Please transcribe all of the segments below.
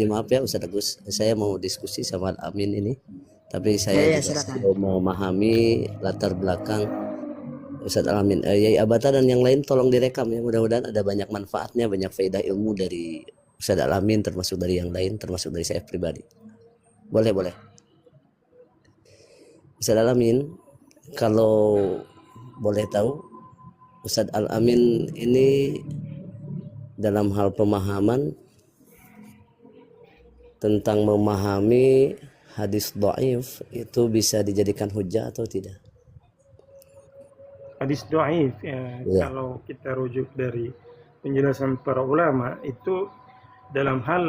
Maaf ya Ustaz Agus, saya mau diskusi sama Amin ini, tapi saya Ya, juga silakan. mau memahami latar belakang Ustaz Amin. Yai Abata dan yang lain tolong direkam ya, mudah-mudahan ada banyak manfaatnya, banyak faedah ilmu dari Ustaz Amin, termasuk dari yang lain, termasuk dari saya pribadi. Boleh. Ustaz Amin, kalau boleh tahu, Ustaz Amin ini dalam hal pemahaman tentang memahami hadis dhaif itu bisa dijadikan hujah atau tidak? Hadis dhaif Ya. kalau kita rujuk dari penjelasan para ulama itu dalam hal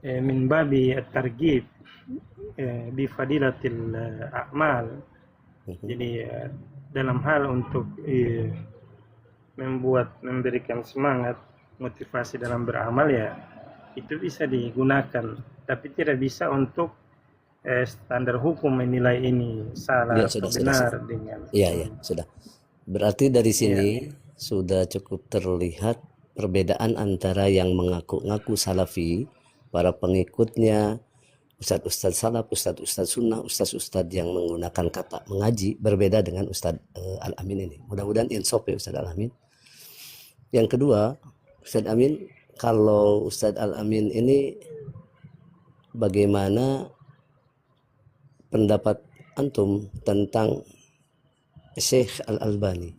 min babi at-targhib bi fadilatil a'mal. Jadi dalam hal untuk memberikan semangat, motivasi dalam beramal, ya itu bisa digunakan, tapi tidak bisa untuk standar hukum menilai ini salah Ya, atau sudah. benar dengan. Iya, sudah. Berarti dari sini sudah cukup terlihat perbedaan antara yang mengaku-ngaku salafi, para pengikutnya, ustadz-ustadz salaf, ustadz-ustadz sunnah, ustadz-ustadz yang menggunakan kata mengaji, berbeda dengan Ustadz Al-Amin ini. Mudah-mudahan insaf ya Ustadz Al-Amin. Yang kedua, Ustadz Amin, kalau Ustadz Al-Amin ini bagaimana pendapat antum tentang Syekh Al-Albani?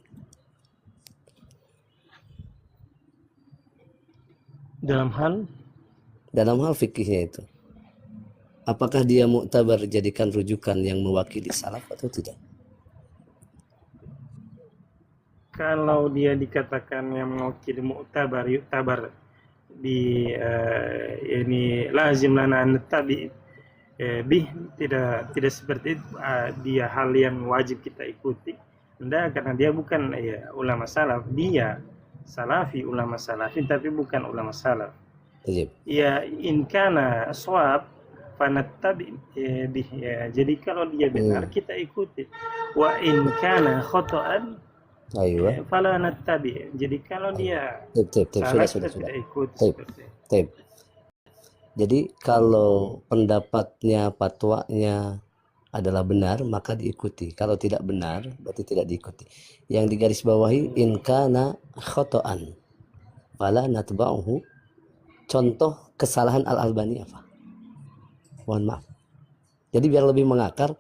Dalam hal fikihnya itu, apakah dia muktabar jadikan rujukan yang mewakili salaf atau tidak? Kalau dia dikatakan yang mewakili muktabar, yuktabar di ini lazim lana an nattabi bih, tidak seperti itu. Dia hal yang wajib kita ikuti. Enggak, karena dia bukan ulama salaf, dia salafi, ulama salafi, tapi bukan ulama salaf. Ya, in kana shawab fanattabi bih, ya. Jadi kalau dia benar kita ikuti. Wa in kana khata'an fala nattabi. Jadi kalau dia salah kita tidak ikuti. Jadi kalau pendapatnya, fatwanya adalah benar, maka diikuti. Kalau tidak benar, berarti tidak diikuti. Yang digarisbawahi, in kana khotoan fala natba'uhu. Contoh kesalahan Al-Albani apa? Mohon maaf. Jadi biar lebih mengakar,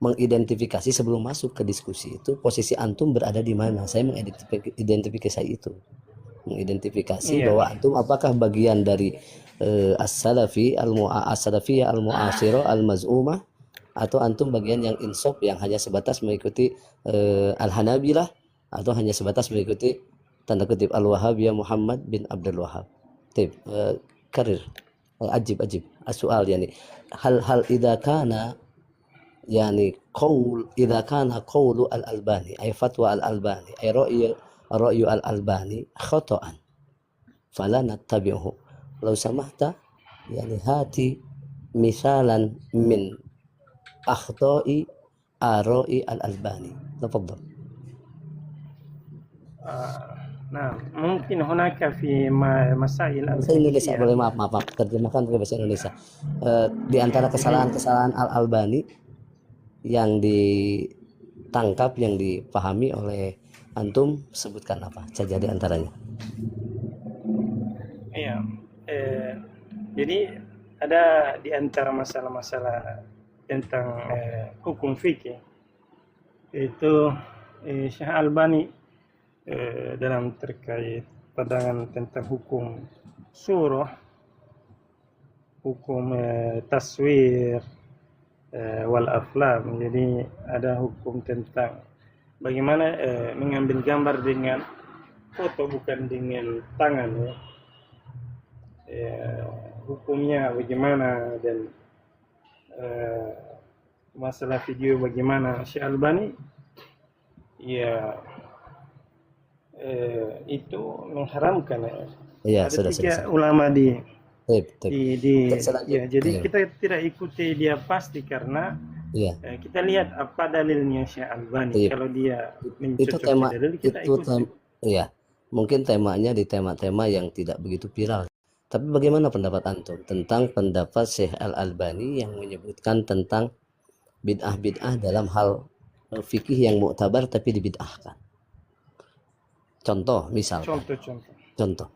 mengidentifikasi sebelum masuk ke diskusi itu, posisi antum berada di mana. Saya mengidentifikasi itu. Mengidentifikasi bahwa antum apakah bagian dari as-salafiyah al-mu'asirah al-maz'umah, atau antum bagian yang insaf yang hanya sebatas mengikuti al-Hanabilah, atau hanya sebatas mengikuti tanda kutip al-Wahabiyah Muhammad bin Abdul Wahab. Karir ajib as-soal, yani hal idza kana yani idza kana qawlu al-Albani ay fatwa al-Albani ay ra'yu al-Albani khata'an fala nattabi'uhu. Law samahta yani hati misalan min akhta'i ara'i al-Albani. Tafadhal. Nah, mungkin hunaka fi masail bahasa Indonesia, boleh maaf terjemahkan pakai bahasa Indonesia. Di antara kesalahan Al-Albani yang ditangkap, yang dipahami oleh antum, sebutkan apa saja di antaranya. Iya, jadi ada di antara masalah-masalah tentang hukum fikih itu Syekh Albani dalam terkait pandangan tentang hukum surah, hukum taswir wal aflam. Jadi ada hukum tentang bagaimana mengambil gambar dengan foto, bukan dengan tangan, hukumnya bagaimana, dan masalah video bagaimana. Syekh Albani itu mengharamkan. Ada tiga ulama jadi kita tidak ikuti dia pasti karena kita lihat apa dalilnya Syekh Albani. Kalau dia mencocoki dalil, kita ikuti. Mungkin temanya di tema-tema yang tidak begitu viral. Tapi bagaimana pendapat antum tentang pendapat Syekh Al-Albani yang menyebutkan tentang bid'ah-bid'ah dalam hal fikih yang muktabar tapi dibid'ahkan? Contoh, misalkan, Contoh-contoh. contoh.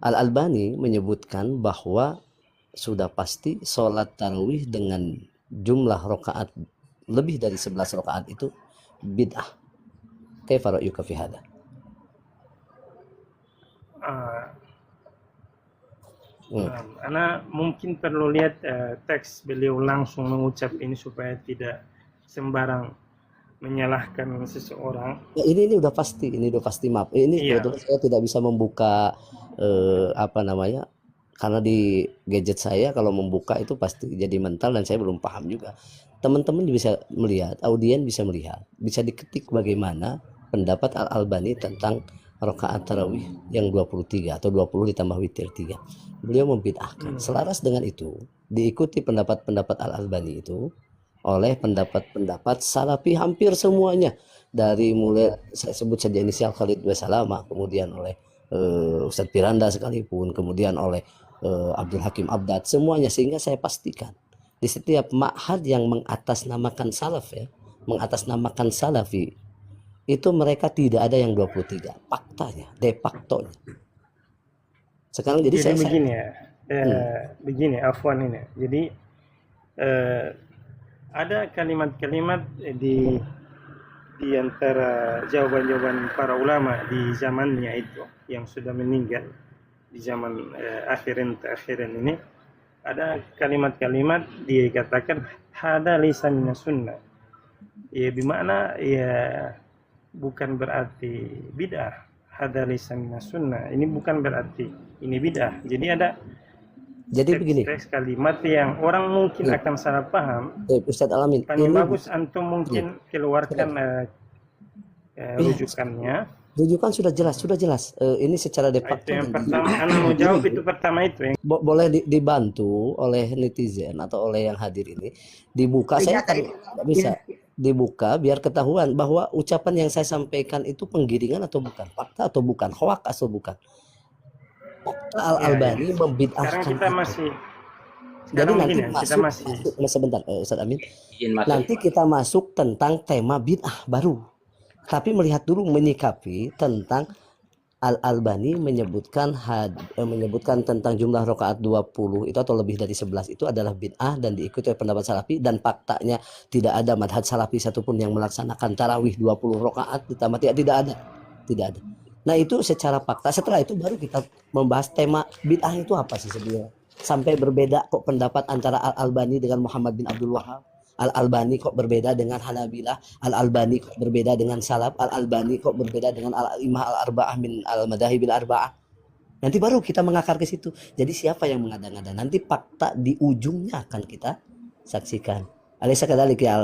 Al-Albani menyebutkan bahwa sudah pasti sholat tarawih dengan jumlah rakaat lebih dari 11 rakaat itu bid'ah. Kaifa ra'yuka fi hadha? Ah, Hmm. Ana mungkin perlu lihat teks beliau langsung mengucap ini supaya tidak sembarang menyalahkan seseorang. Ya, ini udah pasti maaf. Ini Iya. kebetulan saya tidak bisa membuka apa namanya, karena di gadget saya kalau membuka itu pasti jadi mental dan saya belum paham juga. Teman-teman bisa melihat, audien bisa melihat, bisa diketik bagaimana pendapat Al-Albani tentang rakaat tarawih yang 23 atau 20 ditambah witir 3. Beliau membid'ahkan. Selaras dengan itu, diikuti pendapat-pendapat Al-Albani itu oleh pendapat-pendapat salafi hampir semuanya, dari mulai saya sebut saja inisial Khalid Wasalama, kemudian oleh Ustadz Piranda sekalipun, kemudian oleh Abdul Hakim Abdad, semuanya. Sehingga saya pastikan di setiap ma'had yang mengatasnamakan salaf ya, mengatasnamakan salafi, itu mereka tidak ada yang 23 faktanya, de factonya. Sekarang jadi Jadi saya begini ya, begini Afwan ini. Jadi ada kalimat-kalimat di antara jawaban-jawaban para ulama di zamannya itu yang sudah meninggal di zaman akhirin ini, ada kalimat-kalimat dikatakan hada laysa minas sunnah. Ya bimana ya bukan berarti bid'ah. Hada laysa minas sunnah. Ini bukan berarti ini bid'ah. Jadi ada jadi begini, teks kalimat yang orang mungkin akan salah paham. Ustadz Alamin, Paling ini bagus antum mungkin keluarkan rujukannya. rujukan sudah jelas. Ini secara de Itu facto yang pertama, anda mau jawab itu pertama itu yang boleh dibantu oleh netizen atau oleh yang hadir ini dibuka. Saya tidak bisa dibuka biar ketahuan bahwa ucapan yang saya sampaikan itu penggiringan atau bukan, fakta atau bukan, hoak atau bukan. Fakta Al-Albani membid'ahkan. sekarang kita masih Jadi sekarang nanti begini, kita masih sebentar Ustaz Amin, izin masuk. nanti kita masuk tentang tema bid'ah baru, tapi melihat dulu menyikapi tentang Al-Albani menyebutkan tentang jumlah rakaat 20 itu atau lebih dari 11 itu adalah bid'ah dan diikuti oleh pendapat salafi, dan faktanya tidak ada madhab salafi satupun yang melaksanakan tarawih 20 rakaat ditambah tidak ada. Nah itu secara fakta. Setelah itu baru kita membahas tema bid'ah itu apa sih sebenarnya, sampai berbeda kok pendapat antara Al-Albani dengan Muhammad bin Abdul Wahab, Al-Albani kok berbeda dengan Hanabilah, Al-Albani kok berbeda dengan Salaf, Al-Albani kok berbeda dengan Al-Imah Al-Arba'ah min Al-Madhahibil Arba'ah. Nanti baru kita mengakar ke situ. Jadi siapa yang mengada-ngada, nanti fakta di ujungnya akan kita saksikan. Alaysa kadzalik ya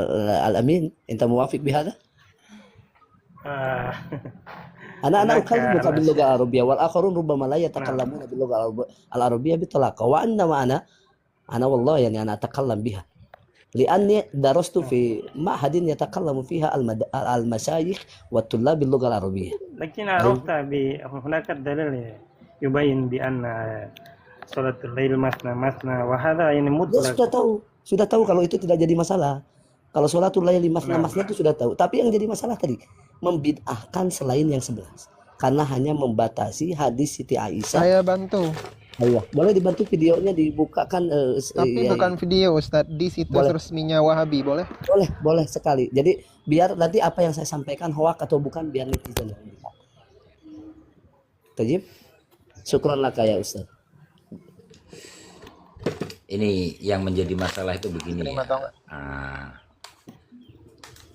Al-Amin, anta muwafiq bihadza? Anak-anak ukalimuka bil lugha al-arabiyyah wal akharun rubbama la yatakallamuna bil lugha al-arabiyyah bitalaqa wa ana wallahi yani ana atakallam biha li'anni darastu fi ma'hadin yatakallamu fiha al-masyayikh wa tullab bil lugha al-arabiyyah. لكن عرفت هناك دليل يبين بأن صلاة الليل مثنى مثنى وهذا يعني Ya, مطلق. sudah tahu kalau itu tidak jadi masalah. Kalau sholatul laili masna itu sudah tahu. Tapi yang jadi masalah tadi membid'ahkan selain yang 11 karena hanya membatasi hadis Siti Aisyah. Saya bantu. Ayo, boleh dibantu videonya dibukakan. Tapi bukan video Ustadz, di situs resminya Wahabi, boleh? Boleh sekali. Jadi biar nanti apa yang saya sampaikan hoak atau bukan biar netizen yang melihat. Tajib. Syukran laka ya Ustaz. Ini yang menjadi masalah itu begini ya.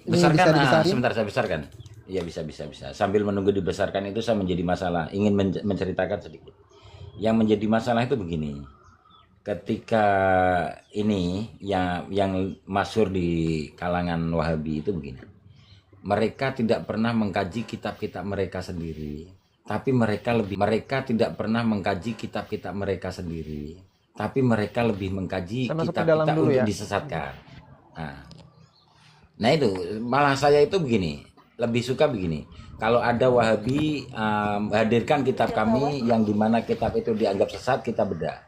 Ini Besarkan, bisa dibesarin? sebentar saya besarkan. Iya bisa. Sambil menunggu dibesarkan itu saya menjadi masalah. Ingin menceritakan sedikit. Yang menjadi masalah itu begini. Ketika ini yang masyhur di kalangan Wahabi itu begini. Mereka tidak pernah mengkaji kitab-kitab mereka sendiri. Tapi mereka tidak pernah mengkaji kitab-kitab mereka sendiri. Tapi mereka lebih mengkaji kitab-kitab untuk disesatkan. Nah itu malah saya itu begini. lebih suka begini. Kalau ada Wahabi hadirkan kitab kami yang dimana kitab itu dianggap sesat, kita bedah.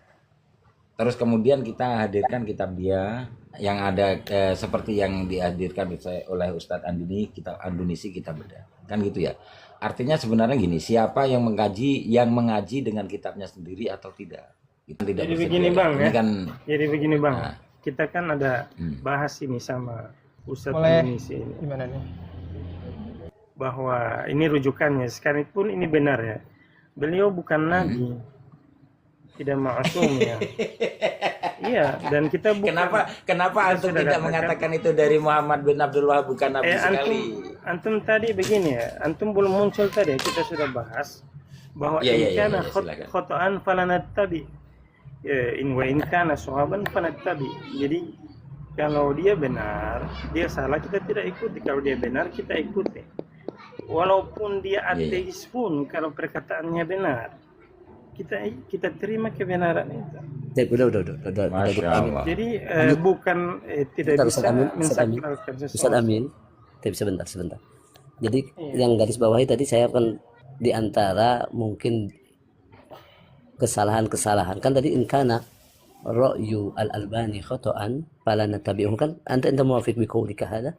Terus kemudian kita hadirkan kitab dia yang ada seperti yang dihadirkan oleh Ustadz Andunisi, kita bedah. Kan gitu ya. Artinya sebenarnya gini, siapa yang mengaji dengan kitabnya sendiri atau tidak? Itu tidak Jadi bersedia. begini Bang Ini ya. kan Jadi begini Bang. Nah. Kita kan ada bahas ini sama Ustadz Boleh. Indonesia ini. Gimana nih? Bahwa ini rujukannya. Sekarang pun ini benar ya. Beliau bukan nabi. Tidak maksum ya. Iya, dan kita bukan. Kenapa antum sudah tidak katakan. mengatakan itu dari Muhammad bin Abdul Wahab, bukan nabi sekali? Antum tadi begini ya. Antum belum muncul tadi. Kita sudah bahas bahwa Iya, in kana silakan. khotoan falanattabi. In wa in kana sawaban fanattabi. Jadi kalau dia benar, dia salah, kita tidak ikuti. Kalau dia benar, kita ikuti. Walaupun dia ateis pun, kalau perkataannya benar, kita terima kebenaran itu. Udah. Masya Allah. Jadi bukan tidak Bentar, bisa Ustaz Amin. mensakralkan Ustaz sesuatu. Amin, tapi sebentar. Jadi yang garis bawahi tadi saya akan diantara mungkin kesalahan kan tadi inkana ra'yu al-albani khotoan fala natabi'uhu, kan anta muwafiq bi qaulika hada.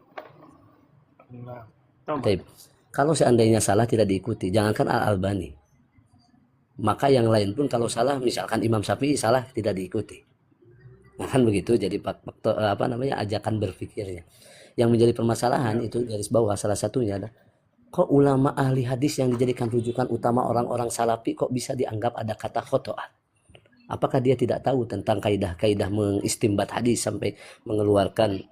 Nah, toh, Taib. Kalau seandainya salah tidak diikuti, jangankan al-albani, maka yang lain pun kalau salah, misalkan Imam Syafi'i salah, tidak diikuti. Nah, kan begitu. Jadi faktor ajakan berpikirnya yang menjadi permasalahan itu garis bawah salah satunya adalah kok ulama ahli hadis yang dijadikan rujukan utama orang-orang salafi kok bisa dianggap ada kata khotoan? Apakah dia tidak tahu tentang kaidah-kaidah mengistimbat hadis sampai mengeluarkan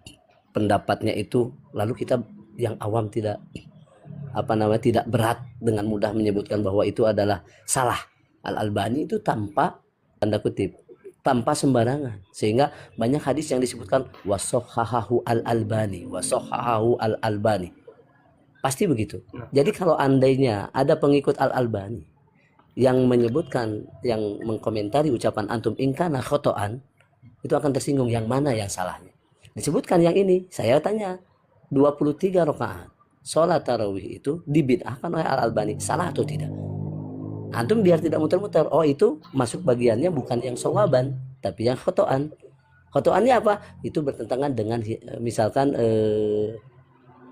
pendapatnya itu? Lalu kita yang awam tidak berat dengan mudah menyebutkan bahwa itu adalah salah. Al-Albani itu tanpa tanda kutip, tanpa sembarangan, sehingga banyak hadis yang disebutkan wasohahahu al-Albani, pasti begitu. Jadi kalau andainya ada pengikut al-Albani yang menyebutkan, yang mengkomentari ucapan antum ingkana khotoan, itu akan tersinggung yang mana yang salahnya. Disebutkan yang ini, saya tanya 23 rakaat sholat tarawih itu dibid'ahkan oleh al-Albani, salah atau tidak? Antum biar tidak muter-muter, oh itu masuk bagiannya bukan yang sawaban tapi yang khotoan. Khotoannya apa? Itu bertentangan dengan misalkan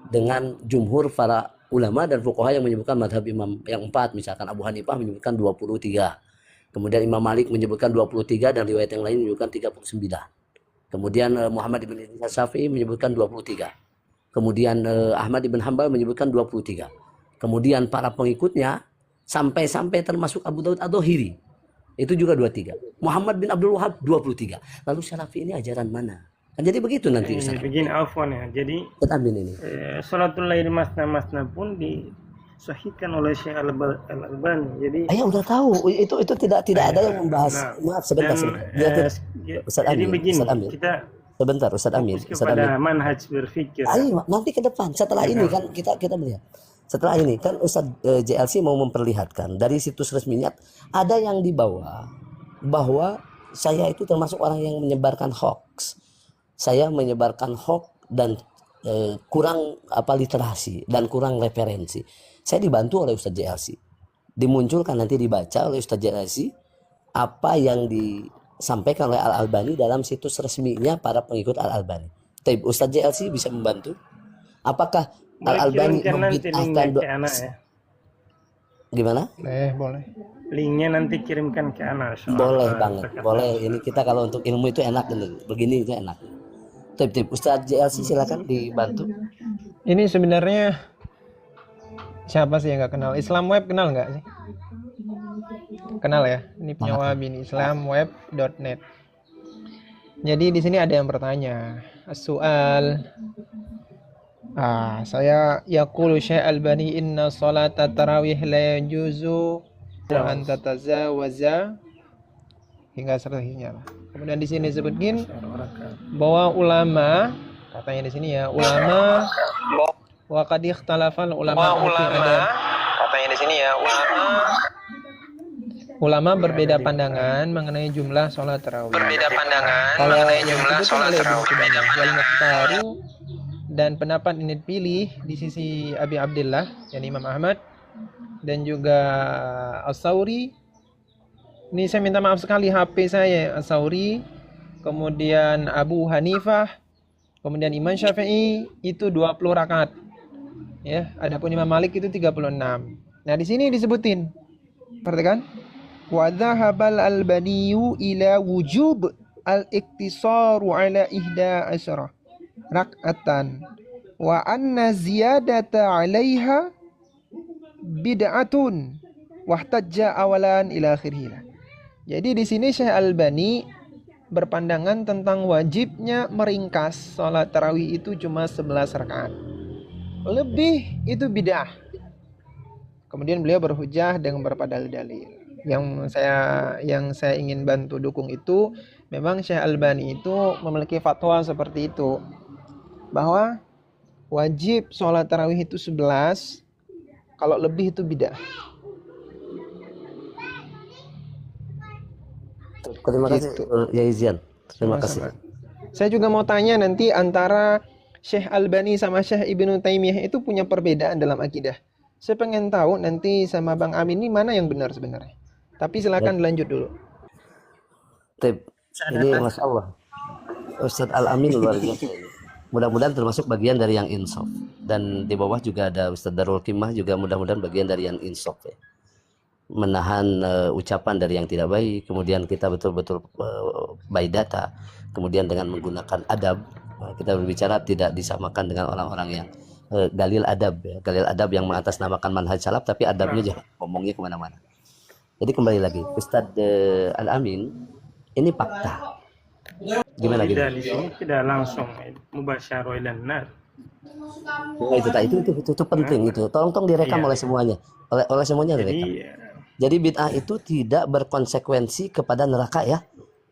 dengan jumhur para ulama dan fuqaha yang menyebutkan madhab imam yang 4, misalkan Abu Hanifah menyebutkan 23, kemudian Imam Malik menyebutkan 23 dan riwayat yang lain menyebutkan 39, kemudian Muhammad ibn Syafi'i menyebutkan 23, kemudian Ahmad ibn Hanbal menyebutkan 23, kemudian para pengikutnya sampai termasuk Abu Daud Ad-Dhahiri itu juga 23, Muhammad bin Abdul Wahab 23. Lalu Salafi ini ajaran mana? Kan jadi begitu nanti Ustaz. begini afwan ya. Jadi Ustaz Amin ini. Salatul lail masna pun disahihkan oleh Syekh Al-Albani. Jadi Udah tahu itu tidak ada yang membahas. Maaf sebentar. Ustaz jadi Amin, begini, Ustaz Amin. kita Sebentar Ustaz Amin. fokus Ustaz Amin. kepada manhaj berpikir. Ayo nanti ke depan setelah ini kan kita melihat. Setelah ini kan Ustaz JLC mau memperlihatkan dari situs resminya ada yang dibawa bahwa saya itu termasuk orang yang menyebarkan hoax. Saya menyebarkan hoax dan kurang literasi dan kurang referensi. Saya dibantu oleh Ustaz JLC. Dimunculkan nanti dibaca oleh Ustaz JLC apa yang disampaikan oleh Al-Albani dalam situs resminya para pengikut Al-Albani. Tapi Ustaz JLC bisa membantu. Apakah Al-Albani membid'ahkan gimana? Boleh. Linknya nanti kirimkan ke anak. Boleh banget, boleh. Ini kita kalau untuk ilmu itu enak, begini itu enak. Tip Ustaz JLC silakan dibantu. Ini sebenarnya siapa sih yang nggak kenal? Islam Web kenal nggak sih? Kenal ya? Ini punya Wahabi ini, islamweb.net. Jadi di sini ada yang bertanya, soal saya yaqulu Syekh Albani inna salata tarawih la yajuzu wa an tatazawaza hingga seterusnya. Kemudian di sini disebutkan bahwa ulama, katanya di sini ya, ulama wa qad ikhtalafal ulama katanya di sini ya, ulama berbeda pandangan mengenai jumlah sholat tarawih. Kalau jumlah sholat tarawih. dan pendapat ini dipilih di sisi Abi Abdullah, yakni Imam Ahmad, dan juga As-Sauri. Ini saya minta maaf sekali HP saya, As-Sauri, kemudian Abu Hanifah, kemudian Imam Syafi'i itu 20 rakaat. Ya, adapun Imam Malik itu 36. Nah, di sini disebutin. Perhatikan. Wa dhahabal albaniyu ila wujub al-iktisaru ala 11 rak'atan wa anna ziyadata 'alaiha bid'atun wahtajja awalan ila akhirih. Jadi di sini Syekh Albani berpandangan tentang wajibnya meringkas sholat tarawih itu cuma 11 rakaat. Lebih itu bid'ah. Kemudian beliau berhujah dengan beberapa dalil-dalil. Yang saya ingin bantu dukung itu memang Syekh Albani itu memiliki fatwa seperti itu, bahwa wajib sholat tarawih itu 11, kalau lebih itu bid'ah. Terima kasih Gitu. ya Izyan. Terima kasih. Saya juga mau tanya nanti, antara Syekh Albani sama Syekh Ibnu Taimiyah itu punya perbedaan dalam akidah. Saya pengen tahu nanti sama Bang Amin ini mana yang benar sebenarnya. Tapi silakan dilanjut dulu. Tip. Ini Masya Allah, Ustadz Al-Amin luar biasa ini. Mudah-mudahan termasuk bagian dari yang insaf. Dan di bawah juga ada Ustadz Darul Qimah, juga mudah-mudahan bagian dari yang insaf ya. Menahan ucapan dari yang tidak baik, kemudian kita betul-betul by data, kemudian dengan menggunakan adab, kita berbicara tidak disamakan dengan orang-orang yang galil adab ya. Galil adab yang mengatasnamakan manhaj salaf tapi adabnya jangan ngomongnya kemana-mana. Jadi kembali lagi, Ustadz Al-Amin, ini fakta. Gimana gitu? Tidak di sini tidak langsung mubasyarah ilan nar. Oh, itu penting itu. Tolong direkam Iya. oleh semuanya. Oleh semuanya direkam. Jadi bid'ah itu tidak berkonsekuensi kepada neraka ya.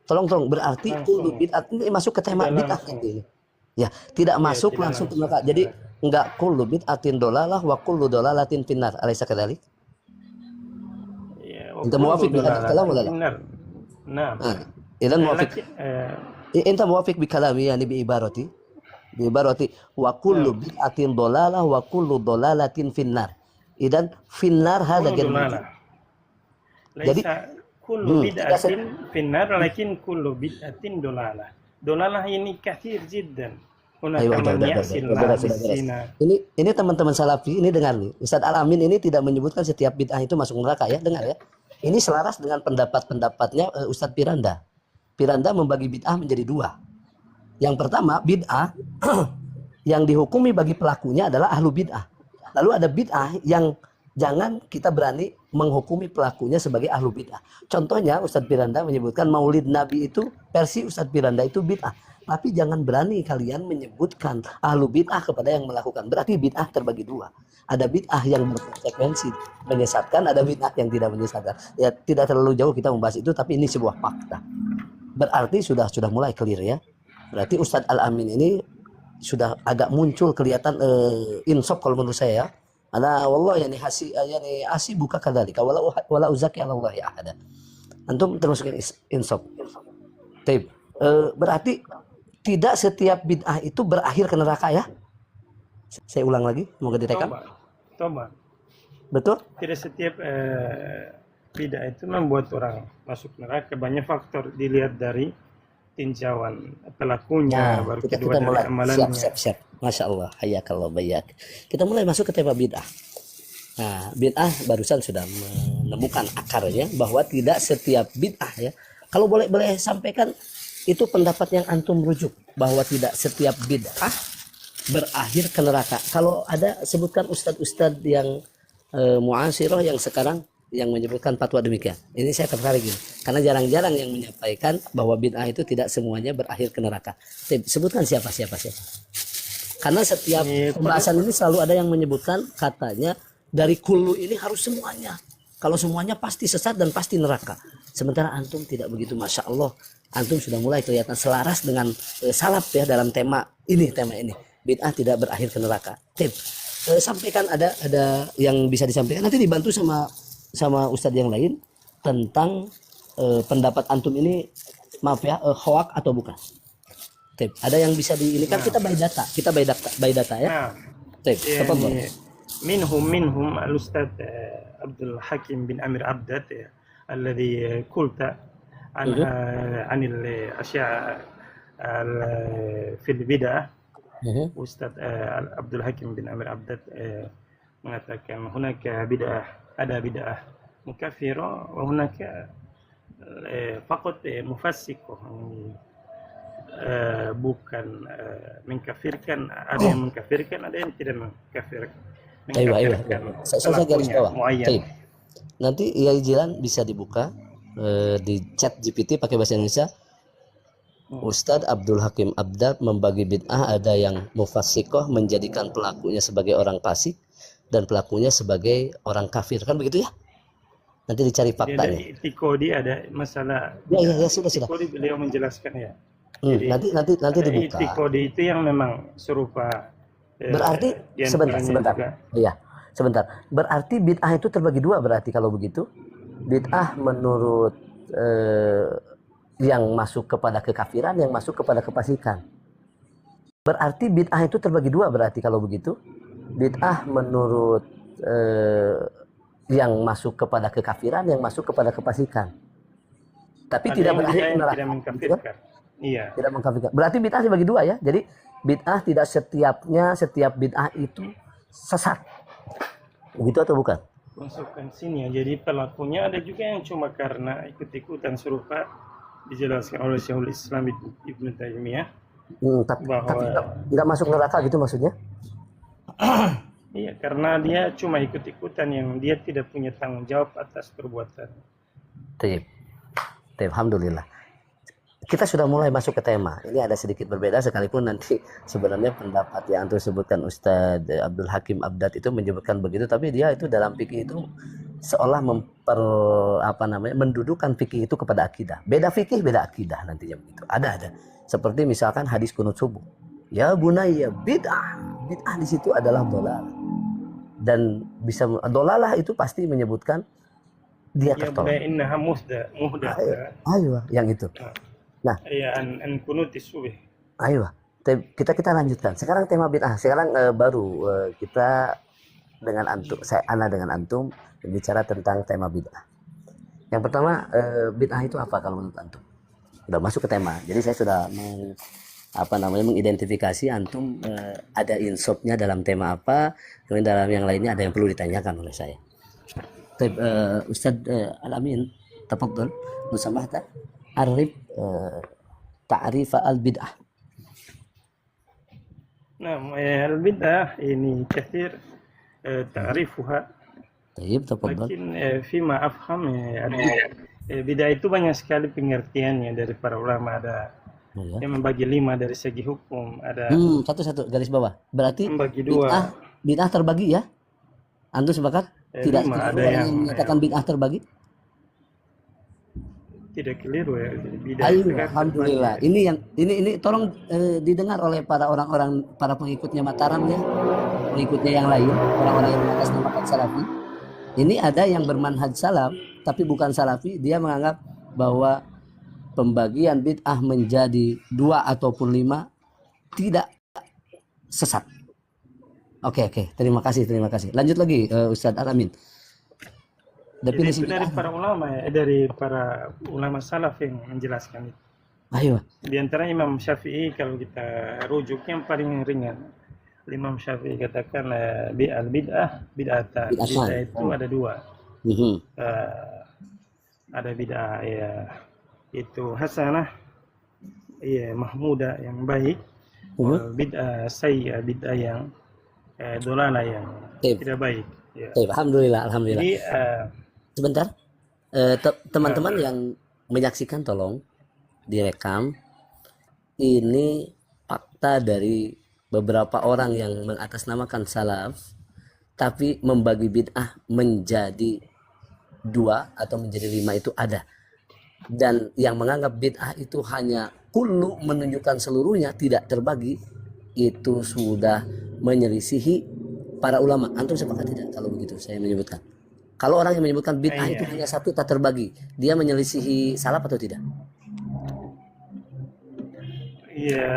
Tolong berarti kullu bid'ah ini masuk ke tema bid'ah ini. Ya, tidak masuk tidak langsung ke langsung. neraka. Jadi enggak kullu bid'atin dolalah wa kullu dolalatin finnar. Alaysa kadzalik? Anta muwafiq bi hadha kalam wala la? Benar. Nah, Idan muwafiq. laki- Anta muwafiq bi kalami yani bi ibarati wa kullu bid'atin dolalah wa kullu dolalatin finnar. Idan finnar hada kullu ghairu dolalah. Jadi- Laisa kullu tidak bid'atin finnar, lakin kullu bid'atin dolalah. Dolalah ini kathir jiddan. Ayo, Hunaka man udah, ya'sillah beres. bisina. Ini teman-teman salafi ini dengar nih. Ustadz Al-Amin ini tidak menyebutkan setiap bid'ah itu masuk neraka ya, dengar ya. Ini selaras dengan pendapat-pendapatnya Ustadz Piranda. Piranda membagi bid'ah menjadi dua. Yang pertama bid'ah yang dihukumi bagi pelakunya adalah ahlu bid'ah. Lalu ada bid'ah yang jangan kita berani menghukumi pelakunya sebagai ahlu bid'ah. Contohnya Ustadz Piranda menyebutkan Maulid Nabi itu versi Ustadz Piranda itu bid'ah. Tapi jangan berani kalian menyebutkan ahlu bid'ah kepada yang melakukan. Berarti bid'ah terbagi dua. Ada bid'ah yang berkonsekuensi menyesatkan, ada bid'ah yang tidak menyesatkan. Ya tidak terlalu jauh kita membahas itu, tapi ini sebuah fakta. Berarti sudah mulai clear ya. Berarti Ustadz Al-Amin ini sudah agak muncul kelihatan insaf kalau menurut saya ya. Ana wallah yani asi buka kadzalika wala uzaki 'ala Allah ya ahada. Antum termasuk insaf. Taib. Berarti tidak setiap bid'ah itu berakhir ke neraka ya. Saya ulang lagi, semoga direkam. Toba. Betul? Tidak setiap bid'ah itu membuat orang masuk neraka. Banyak faktor dilihat dari tinjauan pelakunya, baru kita kedua dari mulai. amalannya. Siap. Masya Allah, hayakallah bayak. Kita mulai masuk ke tema bid'ah. Nah, bid'ah barusan sudah menemukan akarnya bahwa tidak setiap bid'ah ya. Kalau boleh sampaikan itu pendapat yang antum rujuk bahwa tidak setiap bid'ah berakhir ke neraka. Kalau ada sebutkan ustadz-ustadz yang muasirah yang sekarang yang menyebutkan fatwa demikian. Ini saya tertarik ini karena jarang-jarang yang menyampaikan bahwa bid'ah itu tidak semuanya berakhir ke neraka. Sebutkan siapa. Karena setiap pembahasan ini selalu ada yang menyebutkan katanya dari kullu ini harus semuanya. Kalau semuanya pasti sesat dan pasti neraka. Sementara antum tidak begitu, masya Allah. Antum sudah mulai kelihatan selaras dengan salaf ya dalam tema ini. Bid'ah tidak berakhir ke neraka. Sampaikan ada yang bisa disampaikan. Nanti dibantu sama ustadz yang lain tentang pendapat antum ini, maaf ya, hoak atau bukan. Tip. Ada yang bisa di ini kan kita by data ya. Nah, Tip. Tafadhol. يعني منهم الأستاذ عبد الحكيم بن أمير عبدة الذي قلت عنها عن الأشياء في البدع. Ustadz Abdul Hakim bin Amir Abdad mengatakan ada bid'ah mukaffirah wa hunaka faqat mufassiqah, bukan mengkafirkan, ada yang mengkafirkan, ada yang tidak mengkafirkan. Ayo. Saya garis bawah. Muayyan. Tip. Nanti Yai Jilan bisa dibuka di chat GPT pakai bahasa Indonesia. Ustadz Abdul Hakim Abdad membagi bid'ah, ada yang mufassikoh, menjadikan pelakunya sebagai orang fasik dan pelakunya sebagai orang kafir, kan begitu ya? Nanti dicari faktanya. Di Tikodi ada masalah. Ya sudah. Tikodi beliau menjelaskan ya. Nanti dibuka. Tikodi itu yang memang serupa. Berarti sebentar. Iya, sebentar. Berarti bid'ah itu terbagi dua, berarti kalau begitu. Bid'ah menurut yang masuk kepada kekafiran, yang masuk kepada kefasikan. Berarti bid'ah itu terbagi dua, berarti kalau begitu. Bid'ah menurut yang masuk kepada kekafiran, yang masuk kepada kefasikan. Tapi Ada tidak yang berakhir tidak neraka. mengkafirkan. Iya. Tidak mengkafirkan. Berarti bid'ah dibagi dua ya. Jadi bid'ah tidak setiap bid'ah itu sesat. Begitu atau bukan? Konsekuensinya, jadi pelakunya ada juga yang cuma karena ikut-ikutan, serupa dijelaskan oleh Syekhul Islam Ibnu Taimiyah Tapi bahwa tidak masuk neraka gitu maksudnya? iya, karena dia cuma ikut-ikutan yang dia tidak punya tanggung jawab atas perbuatan. Tip. Alhamdulillah. Kita sudah mulai masuk ke tema. Ini ada sedikit berbeda, sekalipun nanti sebenarnya pendapat yang antum sebutkan Ustadz Abdul Hakim Abdad itu menyebutkan begitu, tapi dia itu dalam fikih itu seolah mendudukan fikih itu kepada akidah. Beda fikih, beda akidah nantinya begitu. Ada. Seperti misalkan hadis kunut subuh. Ya bunayya bid'ah. Bid'ah di situ adalah dolalah. Dan bisa dolalah itu pasti menyebutkan dia Ya tertolak. innaha muhdah. Ayo, yang itu. Nah, ya an kunutis subuh. ayo kita lanjutkan. Sekarang tema bid'ah. Sekarang baru kita dengan antum, ana dengan antum berbicara tentang tema bid'ah. Yang pertama, bid'ah itu apa kalau menurut antum? Sudah masuk ke tema. Jadi saya sudah mengidentifikasi antum ada insopnya dalam tema apa, kemudian dalam yang lainnya ada yang perlu ditanyakan oleh saya. Ustadz Al-Amin, tafadhol, musamahta, arif ta'rif al-bid'ah. Nah, al-bid'ah ini kathir ta'rifuha. Tayyib, tafadhol. Lakin fima afham bid'ah itu banyak sekali pengertiannya dari para ulama. Ada yang membagi 5 dari segi hukum, ada satu garis bawah. Berarti membagi 2. bid'ah terbagi ya? Antum sepakat? Tidak ada yang menyatakan bid'ah terbagi? Tidak keliru ya. Bid'ah Ayo, itu kan alhamdulillah. Ini tolong didengar oleh para pengikutnya Mataram ya, pengikutnya yang lain, orang-orang yang mengatasnamakan salafi. Ini ada yang bermanhaj salaf tapi bukan salafi, dia menganggap bahwa pembagian bid'ah menjadi 2 ataupun 5 tidak sesat. Oke, terima kasih. Lanjut lagi Ustadz Al-Amin. Definisi itu dari para ulama ya, dari para ulama salaf yang menjelaskan itu. Ayo. Di antara Imam Syafi'i, kalau kita rujuk yang paling ringan, Imam Syafi'i katakan bid'ah bid'atan. Bid'ah itu ada 2. Ada bid'ah ya itu hasanah, ya mahmudah yang baik. Bid'ah sayyi'ah, bid'ah yang dolala yang tidak baik. Ya. Alhamdulillah. Jadi sebentar, teman-teman yang menyaksikan tolong direkam. Ini fakta dari beberapa orang yang mengatasnamakan salaf tapi membagi bid'ah menjadi 2 atau menjadi 5 itu ada. Dan yang menganggap bid'ah itu hanya kullu, menunjukkan seluruhnya tidak terbagi, itu sudah menyelisihi para ulama. Antum sepakat tidak kalau begitu saya menyebutkan? Kalau orang yang menyebutkan bid'ah itu hanya 1 tak terbagi, dia menyelisihi salaf atau tidak? Ya,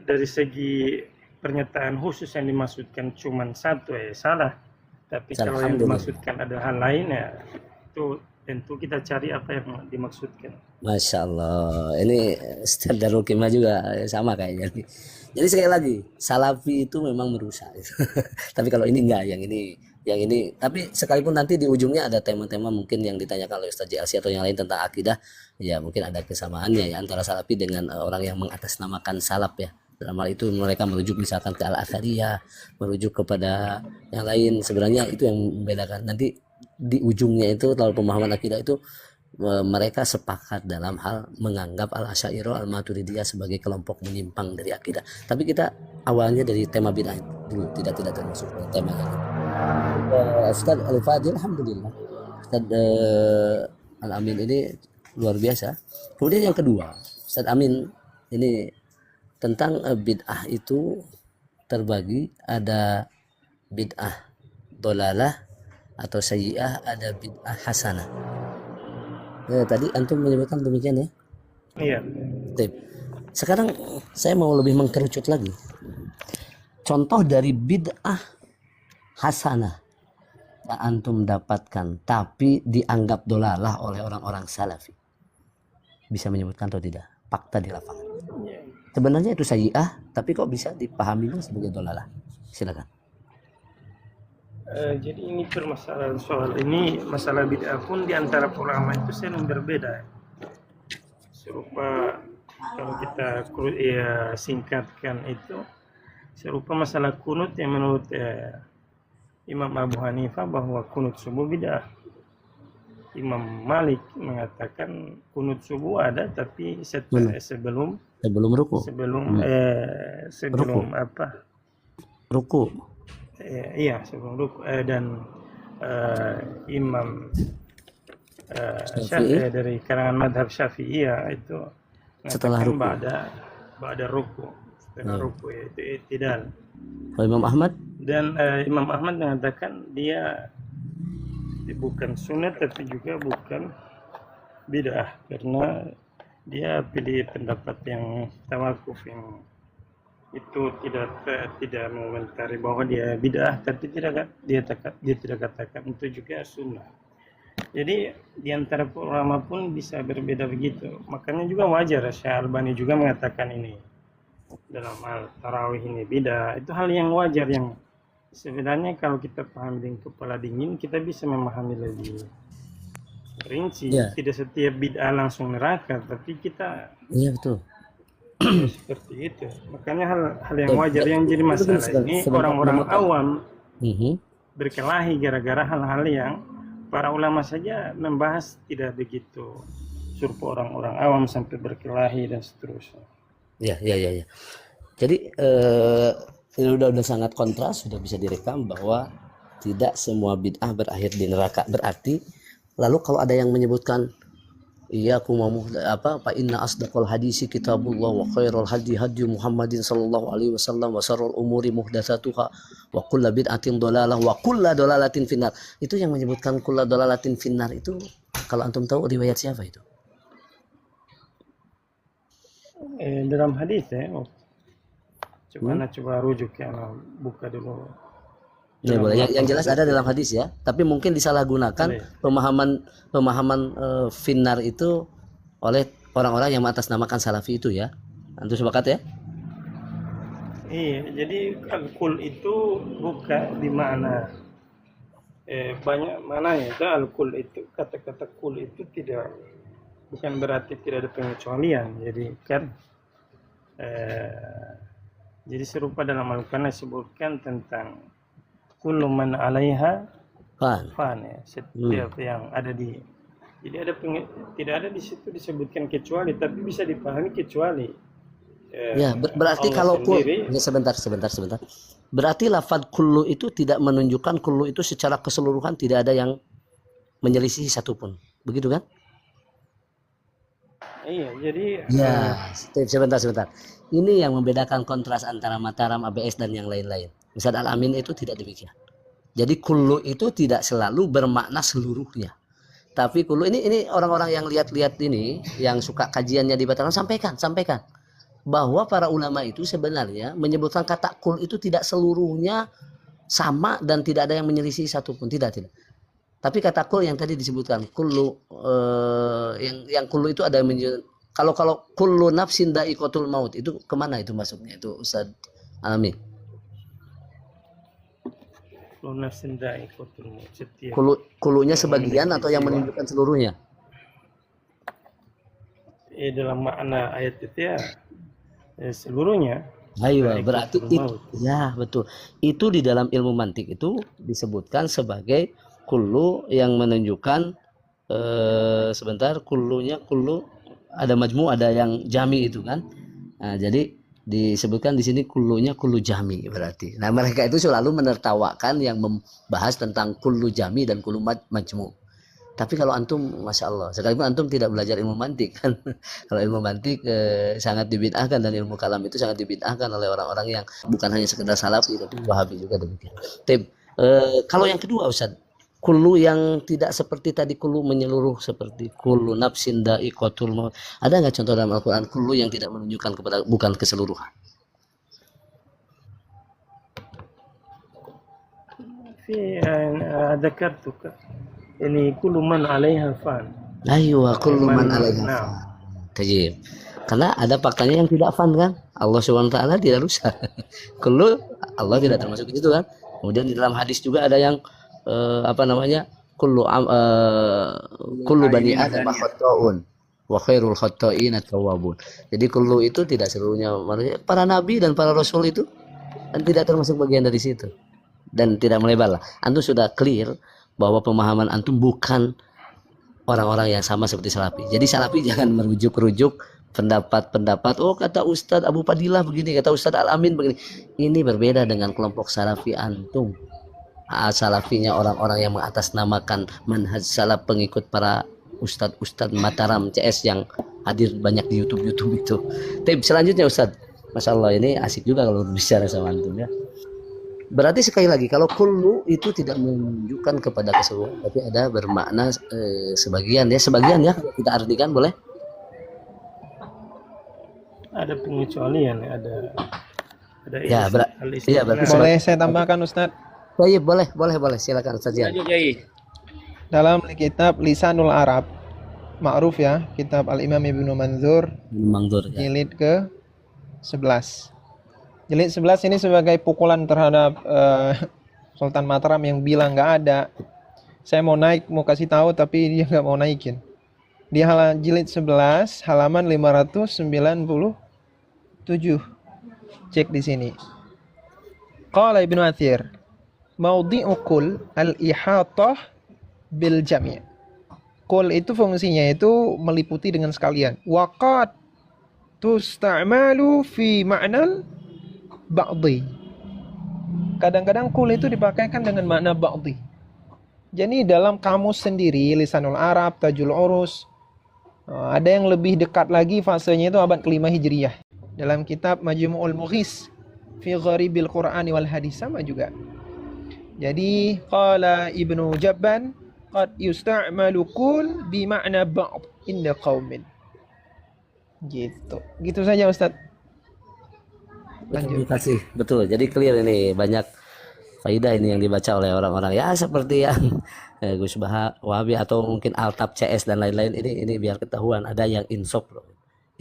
dari segi pernyataan khusus yang dimaksudkan cuma satu ya salah. Tapi kalau yang Alhamdulillah. dimaksudkan ada hal lain ya itu tentu kita cari apa yang dimaksudkan. Masya Allah, ini standar Rukimah juga sama kayaknya. Jadi sekali lagi, Salafi itu memang merusak. Tapi kalau ini enggak, yang ini. Tapi sekalipun nanti di ujungnya ada tema-tema mungkin yang ditanyakan oleh Ustaz JLC atau yang lain tentang akidah, ya mungkin ada kesamaannya ya antara Salafi dengan orang yang mengatasnamakan salaf ya. Dalam hal itu mereka merujuk misalkan ke Al-Athariyah, merujuk kepada yang lain. Sebenarnya itu yang membedakan. Nanti di ujungnya itu kalau pemahaman akidah itu mereka sepakat dalam hal menganggap Al-Asy'ariyah Al-Maturidiyah sebagai kelompok menyimpang dari akidah. Tapi kita awalnya dari tema bid'ah dulu, tidak termasuk tema ini. Ustaz Al-Fadil alhamdulillah. Ustaz Al-Amin ini luar biasa. Kemudian yang kedua, Ustaz Amin ini tentang bid'ah itu terbagi, ada bid'ah dolalah atau sayyi'ah, ada bid'ah hasanah. Tadi antum menyebutkan demikian ya. Iya. Baik. Sekarang saya mau lebih mengkerucut lagi. Contoh dari bid'ah hasanah yang antum dapatkan tapi dianggap dolalah oleh orang-orang salafi. Bisa menyebutkan atau tidak? Fakta di lapangan. Sebenarnya itu sayyi'ah, tapi kok bisa dipahami sebagai dolalah? Silakan. Jadi ini permasalahan soal ini, masalah bid'ah pun di antara ulama itu sering berbeda. Serupa kalau kita singkatkan itu serupa masalah kunut yang menurut Imam Abu Hanifah bahwa kunut subuh bid'ah. Imam Malik mengatakan kunut subuh ada tapi sebelum ruku. Sebelum Ruku. apa? Ruku. Iya sebelum ruku dan Imam Syafi'i dari kalangan madhab Syafi'iyah itu Setelah ruku. ba'da ruku, setelah ruku yaitu i'tidal. Imam Ahmad Dan Imam Ahmad mengatakan dia bukan sunat tapi juga bukan bid'ah karena dia pilih pendapat yang tawakuf, yang itu tidak mengomentari bahwa dia bid'ah, tapi dia tidak katakan itu juga sunnah. Jadi di antara ulama pun bisa berbeda begitu. Makanya juga wajar Syekh Albani juga mengatakan ini dalam hal tarawih ini bid'ah. Itu hal yang wajar yang sebenarnya kalau kita pahami dengan kepala dingin kita bisa memahami lebih rinci. Ya. Tidak setiap bid'ah langsung neraka, tapi kita iya betul. seperti itu. Makanya hal yang wajar yang jadi masalah ini orang-orang awam berkelahi gara-gara hal-hal yang para ulama saja membahas tidak begitu, suruh orang-orang awam sampai berkelahi dan seterusnya. Ya. Jadi ini udah sangat kontras, sudah bisa direkam bahwa tidak semua bid'ah berakhir di neraka. Berarti lalu kalau ada yang menyebutkan iyyakum fa inna asdaqal hadisi kitabullah wa khairul hadi hadi Muhammadin sallallahu alaihi wasallam wa syarrul umuri muhdatsatuha wa kullu bid'atin dhalalah wa kullu dhalalatin finnar. Itu yang menyebutkan kullu dhalalatin finnar itu kalau antum tahu riwayat siapa itu? Dalam hadis ya. Coba rujuk ya, buka dulu. Ya, boleh. Yang jelas ada dalam hadis ya, tapi mungkin disalahgunakan pemahaman finnar itu oleh orang-orang yang mengatasnamakan salafi itu ya. Antum sepakat ya? Iya, jadi al-kul itu bukan di mana banyak mananya. Al-kul itu kata-kata kul itu bukan berarti tidak ada pengecualian. Jadi kan jadi serupa dalam Al-Quran disebutkan tentang kullu man 'alaiha fan ya, setiap yang ada di. Jadi tidak ada di situ disebutkan kecuali, tapi bisa dipahami kecuali. Ya, berarti kalau kul, ya, sebentar. Berarti lafaz kullu itu tidak menunjukkan kullu itu secara keseluruhan tidak ada yang menyelisih satupun. Begitu kan? Iya, jadi ya, sebentar. Ini yang membedakan kontras antara Mataram, ABS dan yang lain-lain. Ustaz Al-Amin itu tidak demikian. Jadi kullu itu tidak selalu bermakna seluruhnya. Tapi kullu ini orang-orang yang lihat-lihat ini, yang suka kajiannya dibatalkan, sampaikan. bahwa para ulama itu sebenarnya menyebutkan kata kul itu tidak seluruhnya sama dan tidak ada yang menyelisih satupun, tidak. Tapi kata kul yang tadi disebutkan kullu, yang kullu itu ada yang kalau kullu nafsin dha'iqatul maut itu kemana itu masuknya itu Ustaz Alami? Nafsin dha'iqatul maut. Setiap Kulunya sebagian atau yang menunjukkan seluruhnya? Dalam makna ayat itu ya seluruhnya. Ayo, berarti itu, ya betul. Itu di dalam ilmu mantik itu disebutkan sebagai kullu yang menunjukkan sebentar, kullunya kullu ada majmu, ada yang jami itu kan. Nah, jadi disebutkan di sini kullunya kullu jami berarti. Nah, mereka itu selalu menertawakan yang membahas tentang kullu jami dan kullu majmu. Tapi kalau antum, masya Allah, sekalipun antum tidak belajar ilmu mantik kan, kalau ilmu mantik sangat dibid'ahkan dan ilmu kalam itu sangat dibid'ahkan oleh orang-orang yang bukan hanya sekedar salafi tapi wahabi juga demikian. Kalau yang kedua Ustaz, kullu yang tidak seperti tadi kullu menyeluruh seperti kullu nafsin dha'iqatul maut, ada nggak contoh dalam Al-Quran kullu yang tidak menunjukkan kepada bukan keseluruhan? Dzakartuka ini kullu man 'alaiha fan. Aywa kullu man 'alaiha fan. Tajib. Karena ada faktanya yang tidak fan kan? Allah Subhanahu wa taala tidak rusak. Kullu Allah tidak termasuk itu kan? Kemudian di dalam hadis juga ada yang kullu bani adam khata'un wa khairul khata'in at-tawwabun. Jadi kullu itu tidak seluruhnya manusia, para nabi dan para rasul itu dan tidak termasuk bagian dari situ. Dan tidak melebar lah. Antum sudah clear bahwa pemahaman antum bukan orang-orang yang sama seperti salafi. Jadi salafi jangan merujuk-rujuk pendapat-pendapat, oh kata Ustadz Abu Fadilah begini, kata Ustadz Al-Amin begini. Ini berbeda dengan kelompok salafi antum. Salafinya orang-orang yang mengatasnamakan manhaj salaf, pengikut para Ustadz Mataram CS yang hadir banyak di YouTube itu. Tapi selanjutnya Ustadz, Masya Allah ini asik juga kalau bicara sama antum ya. Berarti sekali lagi kalau kullu itu tidak menunjukkan kepada keseluruhan, tapi ada bermakna sebagian ya kita artikan boleh? Ada pengecualian, ada ya, berarti boleh saya tambahkan Ustadz? Baik, boleh silakan Ustaz Jian. Dalam kitab Lisanul Arab ma'ruf ya, kitab Al-Imam Ibnu Manzur ya. Jilid ke 11. Jilid 11 ini sebagai pukulan terhadap Sultan Mataram yang bilang nggak ada. Saya mau naik, mau kasih tahu tapi dia nggak mau naikin. Di jilid 11 halaman 597. Cek di sini. Qala Ibnu Athir, maudhi'u kul al-ihatah bil jami'. Kul itu fungsinya itu meliputi dengan sekalian. Waqad tusta'malu fi ma'nal ba'dhi. Kadang-kadang kul itu dipakaikan dengan makna ba'dhi. Jadi dalam kamus sendiri, Lisanul Arab, Tajul Urus, ada yang lebih dekat lagi fasenya itu abad ke-5 Hijriyah. Dalam kitab Majmu'ul Mughis fi Gharibil Qur'ani wal Hadis sama juga. Jadi qala Ibnu Jabban qad yusta'malu kul bi ma'na ba'd inda qaumin. Gitu saja Ustaz. Lanjut. Terima kasih. Betul. Jadi clear ini, banyak faidah ini yang dibaca oleh orang-orang ya seperti yang Gus Wahabi atau mungkin Altab CS dan lain-lain. Ini biar ketahuan ada yang insaf loh.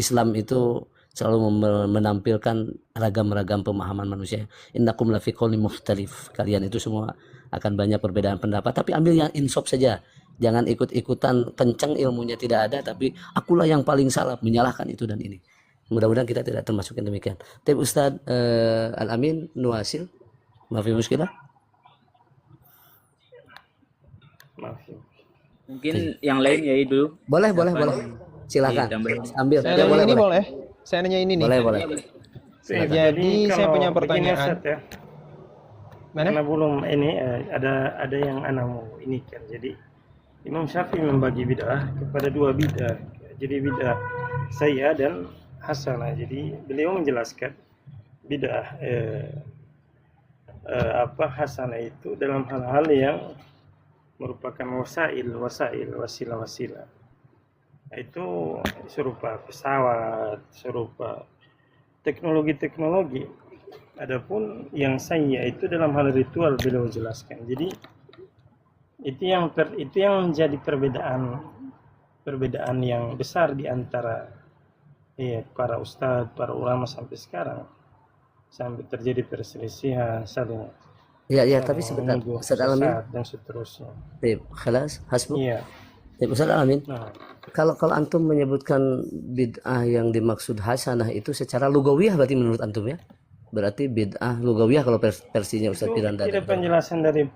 Islam itu selalu menampilkan ragam-ragam pemahaman manusia. Innakum lafi qaulin mukhtalif. Kalian itu semua akan banyak perbedaan pendapat, tapi ambil yang insaf saja. Jangan ikut-ikutan kencang ilmunya tidak ada, tapi akulah yang paling salah, menyalahkan itu dan ini. Mudah-mudahan kita tidak termasuk yang demikian. Tapi Ustaz Al-Amin Nuwasil, maafi muskilah. Maaf. Mungkin yang lain ya itu. Boleh. Silakan. Ambil. Saya nanya ini boleh. Saya nanya ini nih. Boleh. Jadi saya punya pertanyaan. Ya, Mana? karena belum ini ada yang anak mau ini kan. Jadi Imam Syafi'i membagi bid'ah kepada dua bid'ah. Jadi bid'ah saya dan hasanah. Jadi beliau menjelaskan bid'ah hasanah itu dalam hal-hal yang merupakan wasilah. Itu serupa pesawat, serupa teknologi. Adapun yang saya itu dalam hal ritual beliau jelaskan. Jadi itu yang menjadi perbedaan yang besar di antara para ustadz, para ulama sampai sekarang, sampai terjadi perselisihan saling Ya, tapi sebentar, menuduh Ustaz Alamin. sesat dan seterusnya. Baik, khalas, hasbuk. Iya. Baik, Ustaz Alamin. Nah, Kalau antum menyebutkan bid'ah yang dimaksud hasanah itu secara lugawiyah berarti menurut antum ya? Berarti bid'ah lugawiyah kalau versinya Ustaz itu Piranda. tidak penjelasan dari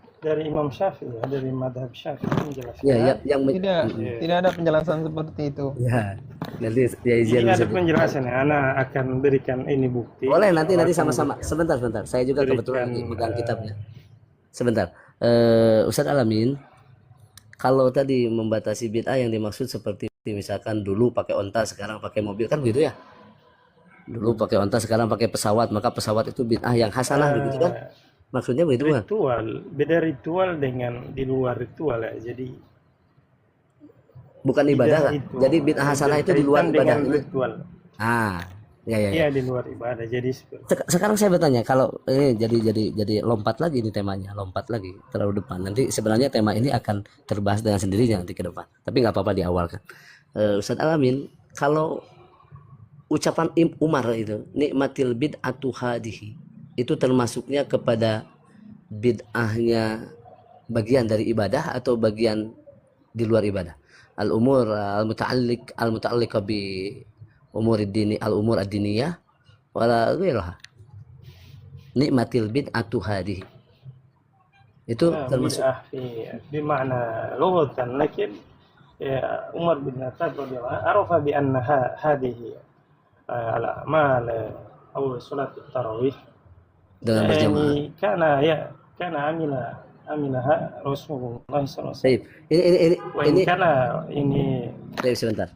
Imam Syafi'i ya, dari madhab Syafi'i menjelaskan. Ya, yang Tidak ada penjelasan seperti itu. ya. Nanti ya izin Ini ada bisa- penjelasan ya. Ana akan berikan ini bukti. Boleh nanti Akan sama-sama. Sebentar. Saya juga kebetulan lagi pegang kitabnya. Sebentar. Ustadz Alamin, kalau tadi membatasi bid'ah yang dimaksud seperti misalkan dulu pakai onta, sekarang pakai mobil kan begitu ya? Dulu pakai onta, sekarang pakai pesawat, maka pesawat itu bid'ah yang hasanah begitu kan? Maksudnya begitu kan? ritual, beda ritual dengan di luar ritual ya. Jadi Bukan ibadah kan? itu Jadi bid'ah hasanah itu di luar berkaitan ibadah. dengan ritual. Ya. Iya, di luar ibadah. Jadi seperti Sekarang saya bertanya, kalau ini jadi lompat lagi ini temanya, lompat lagi terlalu depan. Nanti sebenarnya tema ini akan terbahas dengan sendirinya nanti ke depan. Tapi nggak apa-apa di awal kan. Ustadz Alamin, kalau ucapan Umar itu nikmatil bid'atu hadihi itu termasuknya kepada bid'ahnya bagian dari ibadah atau bagian di luar ibadah? Al-umur al-muta'alliq bi umur ad-diniyah wala ghairaha. Nikmatil bid'atu hadihi itu termasuk بمعنى لغة لكن عمر بن الخطاب رضي الله عنه عرف بأنها هذه الأعمال أو صلاة التراويح dengan berjamaah. يعني كان عملها رسول الله صلى الله عليه وسلم. Baik. وإن Ini كان ini Baik, sebentar.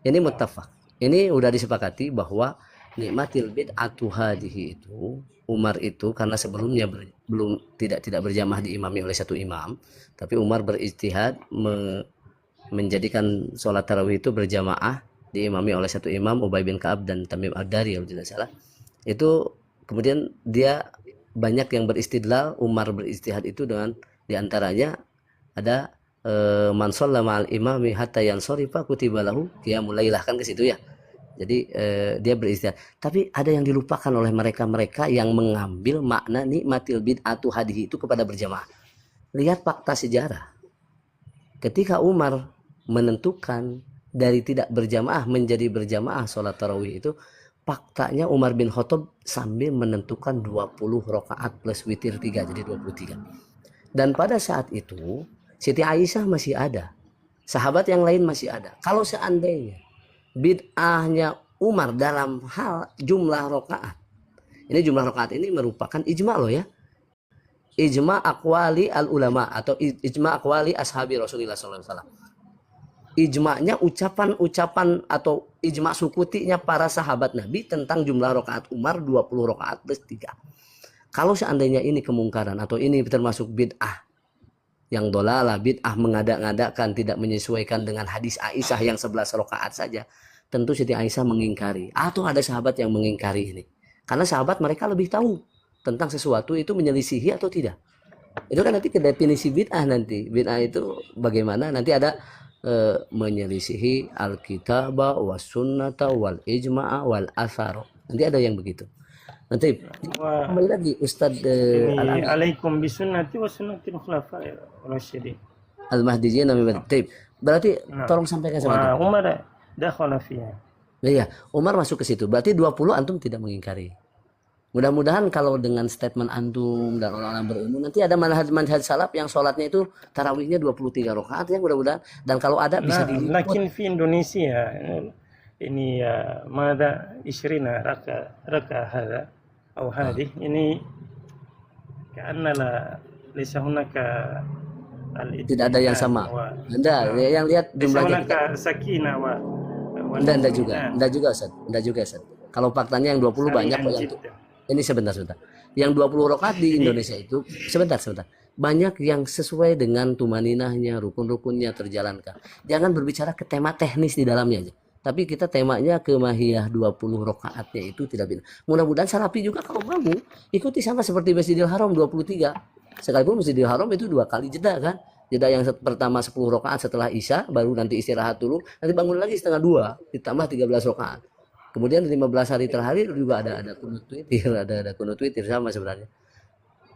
Ini muttafaq. Ini udah disepakati bahwa nikmatil bid'atu hadihi itu Umar itu karena sebelumnya belum tidak berjamaah diimami oleh satu imam, tapi Umar berijtihad menjadikan sholat tarawih itu berjamaah diimami oleh satu imam, Ubay bin Ka'ab dan Tamim ad-Dari kalau tidak salah. Itu kemudian dia banyak yang beristidlal, Umar berijtihad itu dengan diantaranya ada man shalla ma'al imami hatta yansarifa kutiba lahu qiyamul lailah, kan ke situ ya. Jadi dia beristihad. Tapi ada yang dilupakan oleh mereka yang mengambil makna nikmatil bid'atu hadihi itu kepada berjamaah. Lihat fakta sejarah. Ketika Umar menentukan dari tidak berjamaah menjadi berjamaah sholat tarawih itu, faktanya Umar bin Khattab sambil menentukan 20 rakaat plus witir 3 jadi 23. Dan pada saat itu Siti Aisyah masih ada, sahabat yang lain masih ada. Kalau seandainya bid'ahnya Umar dalam hal jumlah rakaat, ini jumlah rakaat ini merupakan ijma loh ya, ijma aqwali al ulama atau ijma aqwali ashabi Rasulullah SAW. Ijma'nya ucapan atau ijma sukutinya para sahabat Nabi tentang jumlah rakaat Umar 20 rakaat plus 3. Kalau seandainya ini kemungkaran atau ini termasuk bid'ah yang dolalah, bid'ah mengada-ngadakan, tidak menyesuaikan dengan hadis Aisyah yang 11 rakaat saja, tentu Siti Aisyah mengingkari atau ada sahabat yang mengingkari ini. Karena sahabat mereka lebih tahu tentang sesuatu itu menyelisihi atau tidak. Itu kan nanti ke definisi bid'ah nanti. Bid'ah itu bagaimana? Nanti ada menyelisihi al-kitaba was sunnata wal ijma'a wal athar. Nanti ada yang begitu. Nanti kembali lagi Ustadz alaikum bisunnati wa sunnatil khulafa'ir rasyidin al-mahdiyyin berarti tolong sampaikan sama itu. Umar dakhala fiha. Iya, Umar masuk ke situ. Berarti 20 antum tidak mengingkari. Mudah-mudahan kalau dengan statement antum dan orang-orang berilmu nanti ada manhaj salaf yang sholatnya itu tarawihnya 23 rakaat ya, mudah-mudahan. Dan kalau ada bisa diliput. Lakin fi Indonesia ini mada 20 raka hada atau hadih ini karena laysa hunaka tidak ada yang sama. Anda yang lihat jumlahnya sakinah wa Anda juga Ustaz. Kalau faktanya yang 20 banyak kok yang ini sebentar. Yang 20 rakaat di Indonesia itu sebentar. Banyak yang sesuai dengan tumaninahnya, rukun-rukunnya terjalankan. Jangan berbicara ke tema teknis di dalamnya aja. Tapi kita temanya ke mahiyah 20 rakaatnya itu tidak bina. Mudah-mudahan salafi juga kalau mau ikuti sama seperti Masjidil Haram 23. Sekalipun Masjidil Haram itu 2 kali jeda kan. Jeda yang pertama 10 rakaat setelah Isya, baru nanti istirahat dulu, nanti bangun lagi setengah 2 ditambah 13 rakaat. Kemudian 15 hari terakhir juga ada kunut witir, ada kunut witir sama sebenarnya.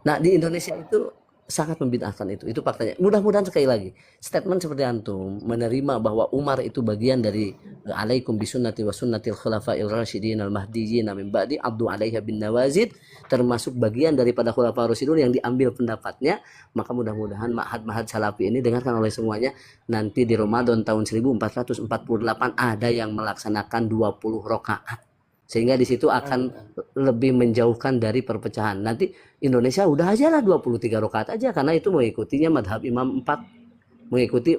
Nah, di Indonesia itu sangat membid'ahkan itu faktanya. Mudah-mudahan sekali lagi statement seperti antum menerima bahwa Umar itu bagian dari alaikum bisunnati wa sunnatil khulafa'il rasyidin al mahdiyyin min ba'di abdu 'alaiha bin nawazid, termasuk bagian daripada khulafa rasyidun yang diambil pendapatnya. Maka mudah-mudahan ma'had salafi ini dengarkan oleh semuanya, nanti di Ramadan tahun 1448 ada yang melaksanakan 20 rakaat, sehingga di situ akan lebih menjauhkan dari perpecahan. Nanti Indonesia udah aja lah 23 rakaat aja, karena itu mengikutinya madhab Imam 4, mengikuti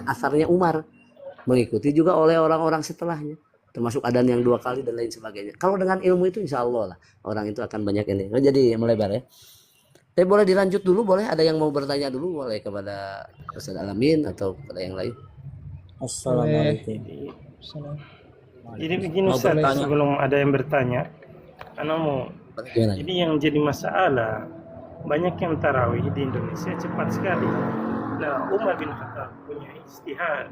asarnya Umar, mengikuti juga oleh orang-orang setelahnya, termasuk adan yang 2 kali dan lain sebagainya. Kalau dengan ilmu itu insya Allah lah orang itu akan banyak ini. Jadi melebar ya. Tapi boleh dilanjut dulu, boleh ada yang mau bertanya dulu, boleh kepada Ustaz Alamin atau kepada yang lain. Assalamualaikum. Jadi begini Ustaz, sebelum ada yang bertanya, mau Gimana? ini yang jadi masalah, banyak yang tarawih di Indonesia cepat sekali. Nah, Umar bin Khattab punya ijtihad,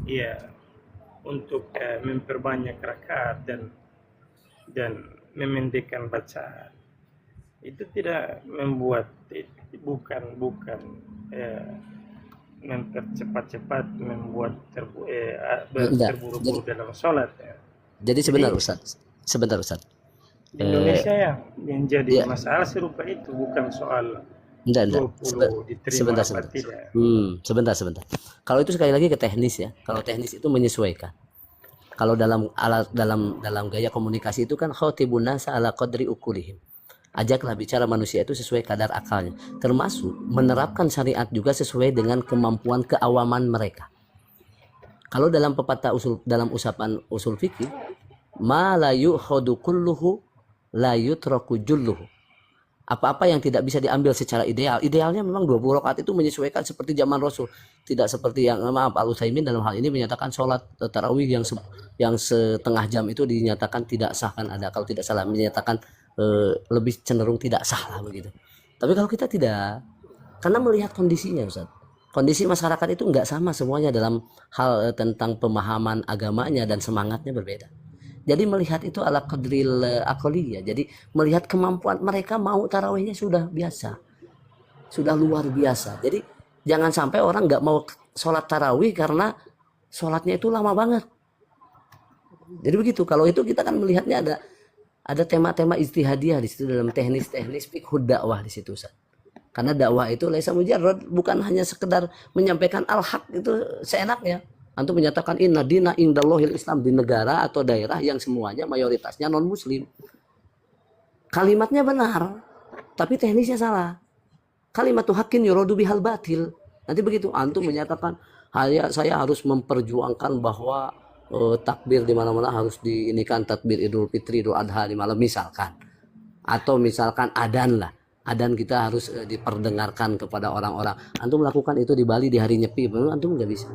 ya, untuk memperbanyak rakaat dan memendekkan bacaan. Itu tidak membuat, bukan mempercepat-cepat, membuat terburu-buru dalam sholat. Ya. Jadi sebentar Ustaz. Di Indonesia yang jadi masalah serupa itu bukan soal 20 diterima apa tidak. Sebentar. Kalau itu sekali lagi ke teknis ya. Kalau teknis itu menyesuaikan. Kalau dalam gaya komunikasi itu kan khatibun nasa ala qadri ukulihim. Ajaklah bicara manusia itu sesuai kadar akalnya. Termasuk menerapkan syariat juga sesuai dengan kemampuan keawaman mereka. Kalau dalam pepatah dalam usapan usul fikih, ma la yu'khadu kulluhu la yutraku julluhu. Apa-apa yang tidak bisa diambil secara idealnya memang 20 rakaat itu menyesuaikan seperti zaman Rasul, tidak seperti yang Al-Utsaimin dalam hal ini menyatakan sholat tarawih yang setengah jam itu dinyatakan tidak sah, kan ada, kalau tidak salah menyatakan lebih cenderung tidak sah lah begitu. Tapi kalau kita tidak, karena melihat kondisinya Ustaz, kondisi masyarakat itu enggak sama semuanya dalam hal tentang pemahaman agamanya dan semangatnya berbeda. Jadi melihat itu ala qadril aqliyah. Jadi melihat kemampuan mereka mau tarawihnya sudah biasa. Sudah luar biasa. Jadi jangan sampai orang nggak mau sholat tarawih karena sholatnya itu lama banget. Jadi begitu. Kalau itu kita kan melihatnya ada tema-tema ijtihadiyah di situ dalam teknis-teknis fiqh dakwah di situ Ustaz. Karena dakwah itu laisa mujarrad, bukan hanya sekedar menyampaikan al-haq itu seenaknya. Antum menyatakan inna dina indallahil Islam di negara atau daerah yang semuanya mayoritasnya non muslim. Kalimatnya benar, tapi teknisnya salah. Kalimatu haqqin yuradu bihal batil. Nanti begitu antum menyatakan saya harus memperjuangkan bahwa takbir di mana-mana harus diinikan, takbir Idul Fitri, Idul Adha di malam misalkan. Atau misalkan adan lah. Adan kita harus diperdengarkan kepada orang-orang. Antum melakukan itu di Bali di hari Nyepi, antum nggak bisa.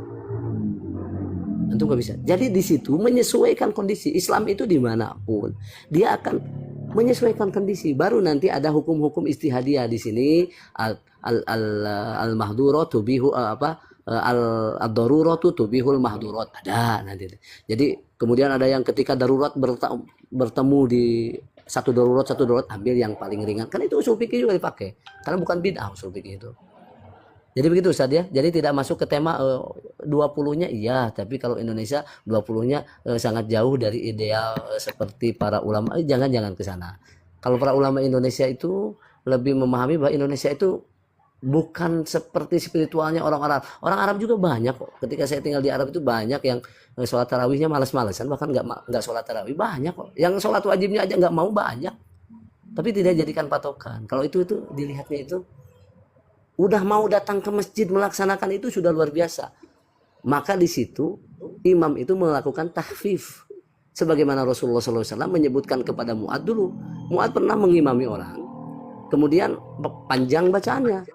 Antum nggak bisa. Jadi di situ menyesuaikan kondisi. Islam itu dimanapun dia akan menyesuaikan kondisi. Baru nanti ada hukum-hukum istihadiyah di sini. Al mahduratu bihu ad-daruratu tubihul mahdurat, ada nanti. Jadi kemudian ada yang ketika darurat bertemu di satu darurat ambil yang paling ringan. Kan itu usul fikih juga dipakai. Karena bukan bid'ah usul fikih itu. Jadi begitu Ustaz ya. Jadi tidak masuk ke tema 20-nya iya, tapi kalau Indonesia 20-nya sangat jauh dari ideal seperti para ulama. Jangan ke sana. Kalau para ulama Indonesia itu lebih memahami bahwa Indonesia itu bukan seperti spiritualnya orang Arab. Orang Arab juga banyak kok. Ketika saya tinggal di Arab itu banyak yang sholat tarawihnya malas-malasan, bahkan nggak sholat tarawih banyak kok. Yang sholat wajibnya aja nggak mau banyak. Tapi tidak jadikan patokan. Kalau itu dilihatnya itu udah mau datang ke masjid melaksanakan itu sudah luar biasa. Maka di situ imam itu melakukan tahfif. Sebagaimana Rasulullah SAW menyebutkan kepada Mu'ad dulu. Mu'ad pernah mengimami orang. Kemudian panjang bacaannya.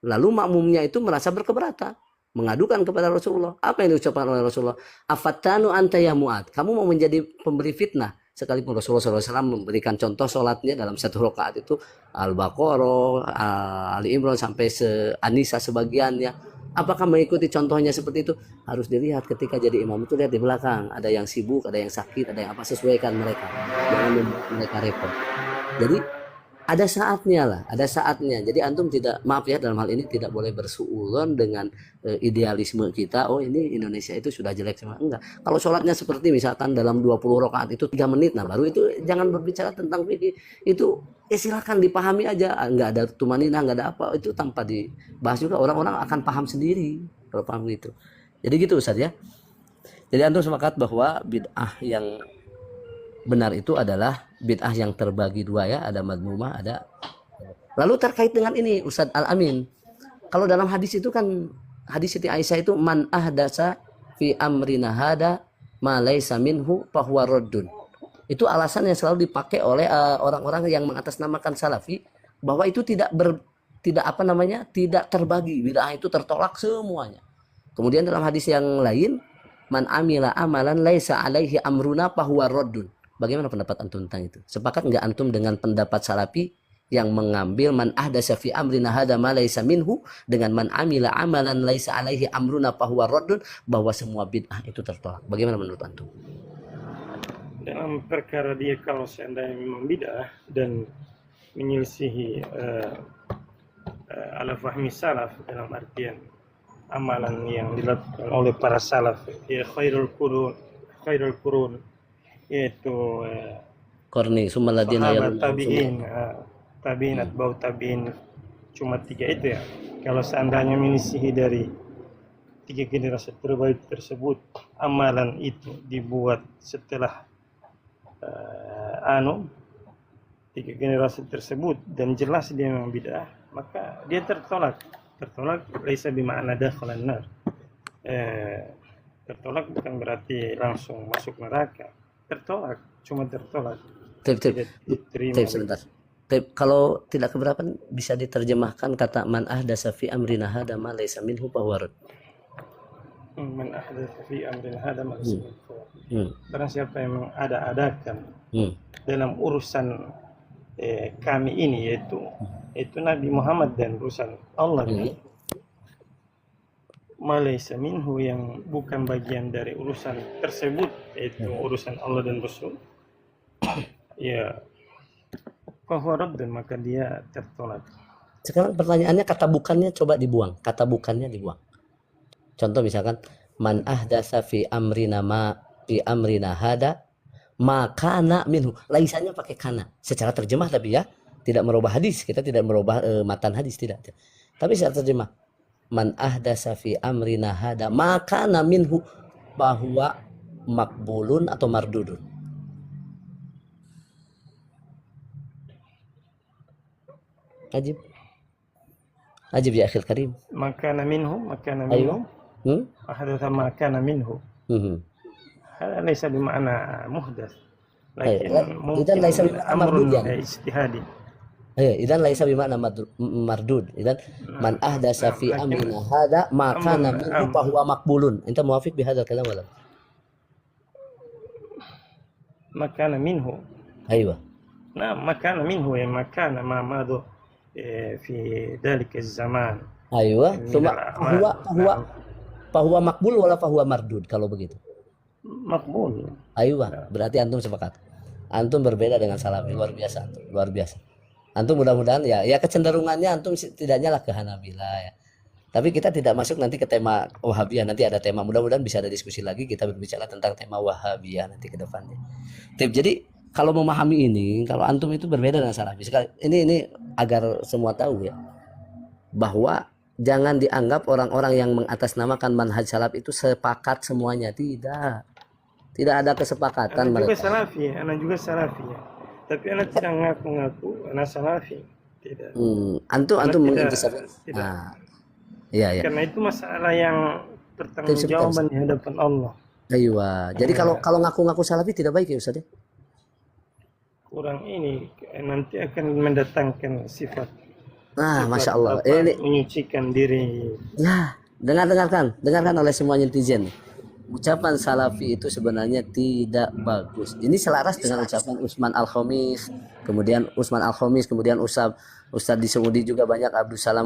Lalu makmumnya itu merasa berkeberatan. mengadukan kepada Rasulullah. Apa yang diucapkan oleh Rasulullah? Afatanu anta ya Mu'ad. Kamu mau menjadi pemberi fitnah. Sekalipun Rasulullah SAW memberikan contoh sholatnya dalam satu rakaat itu Al-Baqarah, Ali Imran sampai An-Nisa sebagiannya. Apakah mengikuti contohnya seperti itu? Harus dilihat ketika jadi imam itu, lihat di belakang. Ada yang sibuk, ada yang sakit, ada yang apa, sesuaikan mereka. Jangan membuat mereka repot. Jadi ada saatnya lah, ada saatnya. Jadi antum tidak, maaf ya, dalam hal ini tidak boleh bersuudzon dengan idealisme kita. Oh ini Indonesia itu sudah jelek semua. Enggak. Kalau sholatnya seperti misalkan dalam 20 rakaat itu 3 menit, nah baru itu jangan berbicara tentang fikih. Itu ya silakan dipahami aja. Enggak ada tumaninah, enggak ada apa. Itu tanpa dibahas juga orang-orang akan paham sendiri kalau paham gitu. Jadi gitu Ustaz ya. Jadi antum sepakat bahwa bid'ah yang benar itu adalah bid'ah yang terbagi dua ya, ada madmumah, ada. Lalu terkait dengan ini Ustadz Al-Amin, kalau dalam hadis itu kan hadis Siti Aisyah itu man ahdasa fi amrina hada ma laisa minhu fahuwa raddun. Itu alasan yang selalu dipakai oleh orang-orang yang mengatasnamakan salafi bahwa itu tidak terbagi, bid'ah itu tertolak semuanya. Kemudian dalam hadis yang lain man amila amalan laisa alaihi amruna fahuwa raddun. Bagaimana pendapat antum tentang itu? Sepakat nggak antum dengan pendapat salafi yang mengambil man ahdasa fi amrina hada ma laisa minhu dengan man amila amalan laisa alaihi amruna fahuwa raddun, bahwa semua bid'ah itu tertolak? Bagaimana menurut antum? Dalam perkara dia kalau seandainya memang bid'ah dan menyelisihi ala fahmi salaf, dalam artian amalan yang dilakukan oleh para salaf, ya khairul qurun yaitu Korni sumaladina sahabat tabi'in atba'u tabi'in, cuma 3 itu ya. Kalau seandainya menyisihi dari 3 generasi terbaik tersebut, amalan itu dibuat setelah 3 generasi tersebut dan jelas dia memang bid'ah, maka dia tertolak laisa bima'na dakhalan nar. Tertolak bukan berarti langsung masuk neraka. Tertolak, cuma tertolak. Tidak diterima. Sebentar. Kalau tidak keberatan bisa diterjemahkan kata man ahdasa fi amrina hada ma laisa minhu fahuwa radd. Man ahdatsa fi amrina hada ma laisa minhu. Barang siapa yang mengada-adakan dalam urusan kami ini, yaitu Nabi Muhammad dan urusan Allah, malaysa minhu, yang bukan bagian dari urusan tersebut, yaitu urusan Allah dan Rasul, ya fahuwa raddun, maka dia tertolak. Sekarang pertanyaannya, kata bukannya coba dibuang. Kata bukannya dibuang. Contoh misalkan man ahdasa fi amrina hada makana minhu. Laisanya pakai kana. Secara terjemah tapi ya, tidak merubah hadis. Kita tidak merubah matan hadis, tidak. Tapi secara terjemah man ahdasa fi amrina hada makana minhu bahwa makbulun atau mardudun. Ajib ya akhil karim. Makana minhu ahdatha makana minhu. Hada laysa bima'na muhdath, lakin mungkin laisa bima'na mardud ya. Ijtihadi. Idan laisa bima'na mardud. Idan man ahdasa fi amrina hada makana minhu fahuwa maqbulun. Anta muwafiq bi hadzal kalam wala? Makana minhu. Aywa. Nah, makana minhu ya makana ma madu fi dzalika zaman. Aywa. Fahuwa maqbul wala fahuwa mardud kalau begitu? Maqbul. Aywa. Berarti antum sepakat. Antum berbeda dengan salafi, luar biasa. Luar biasa. Antum mudah-mudahan ya kecenderungannya antum setidaknya lah ke Hanabilah ya. Tapi kita tidak masuk nanti ke tema Wahabiyah, nanti ada tema, mudah-mudahan bisa ada diskusi lagi, kita berbicara tentang tema Wahabiyah nanti ke depannya. Jadi kalau memahami ini, kalau antum itu berbeda dengan salafi. Ini agar semua tahu ya, bahwa jangan dianggap orang-orang yang mengatasnamakan manhaj salaf itu sepakat semuanya, tidak ada kesepakatan mereka. Anak juga salafi ya. Tapi anak tidak ngaku-ngaku anak salafi. Tidak. Antum mengintisab. Nah, iya. Karena itu masalah yang pertanggungjawaban di hadapan Allah. Iya. Jadi kalau ngaku-ngaku salafi tidak baik ya Ustaz ya? Kurang ini nanti akan mendatangkan sifat. Masya Allah. Ini menyucikan diri. dengarkan oleh semua netizen. Ucapan salafi itu sebenarnya tidak bagus. Ini selaras dengan ucapan Usman Al-Khamis, kemudian Ustadz di Saudi juga banyak,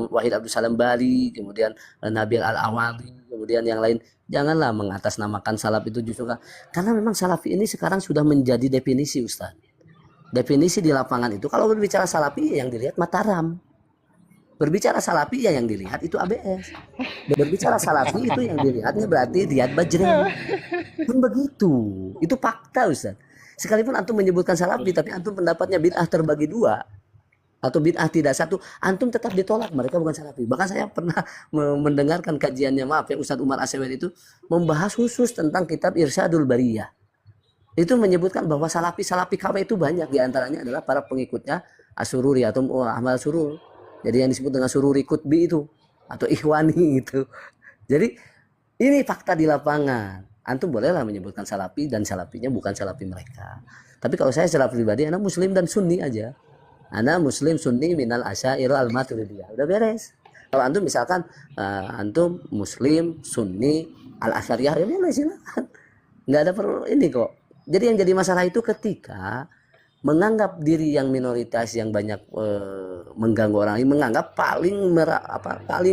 Wahid Abdul Salam Bali, kemudian Nabil Al-Awali, kemudian yang lain. Janganlah mengatasnamakan salaf itu justru karena memang salafi ini sekarang sudah menjadi definisi, Ustadz. Definisi di lapangan itu kalau berbicara salafi yang dilihat Mataram. Berbicara salafi ya yang dilihat itu ABS. Berbicara salafi itu yang dilihatnya berarti Riyad Bajreng. Kan begitu. Itu fakta, Ustaz. Sekalipun antum menyebutkan salafi tapi antum pendapatnya bid'ah terbagi dua atau bid'ah tidak satu, antum tetap ditolak, mereka bukan salafi. Bahkan saya pernah mendengarkan kajiannya, maaf ya, Ustadz Umar Asewed itu membahas khusus tentang kitab Irsyadul Bariyah. Itu menyebutkan bahwa salafi KW itu banyak, diantaranya adalah para pengikutnya Asyururi atau Ahmad Surur. Jadi yang disebut dengan Sururi Kutbi itu atau Ikhwani itu. Jadi ini fakta di lapangan. Antum bolehlah menyebutkan salafi dan salafinya bukan salafi mereka. Tapi kalau saya secara pribadi, anak muslim dan sunni aja. Anak muslim sunni minal asy'ari al maturidiyah. Udah beres. Kalau antum misalkan antum muslim sunni al asy'ariyah, ya boleh silakan. Nggak ada perlu ini kok. Jadi yang jadi masalah itu ketika menganggap diri yang minoritas yang banyak mengganggu orang ini, menganggap paling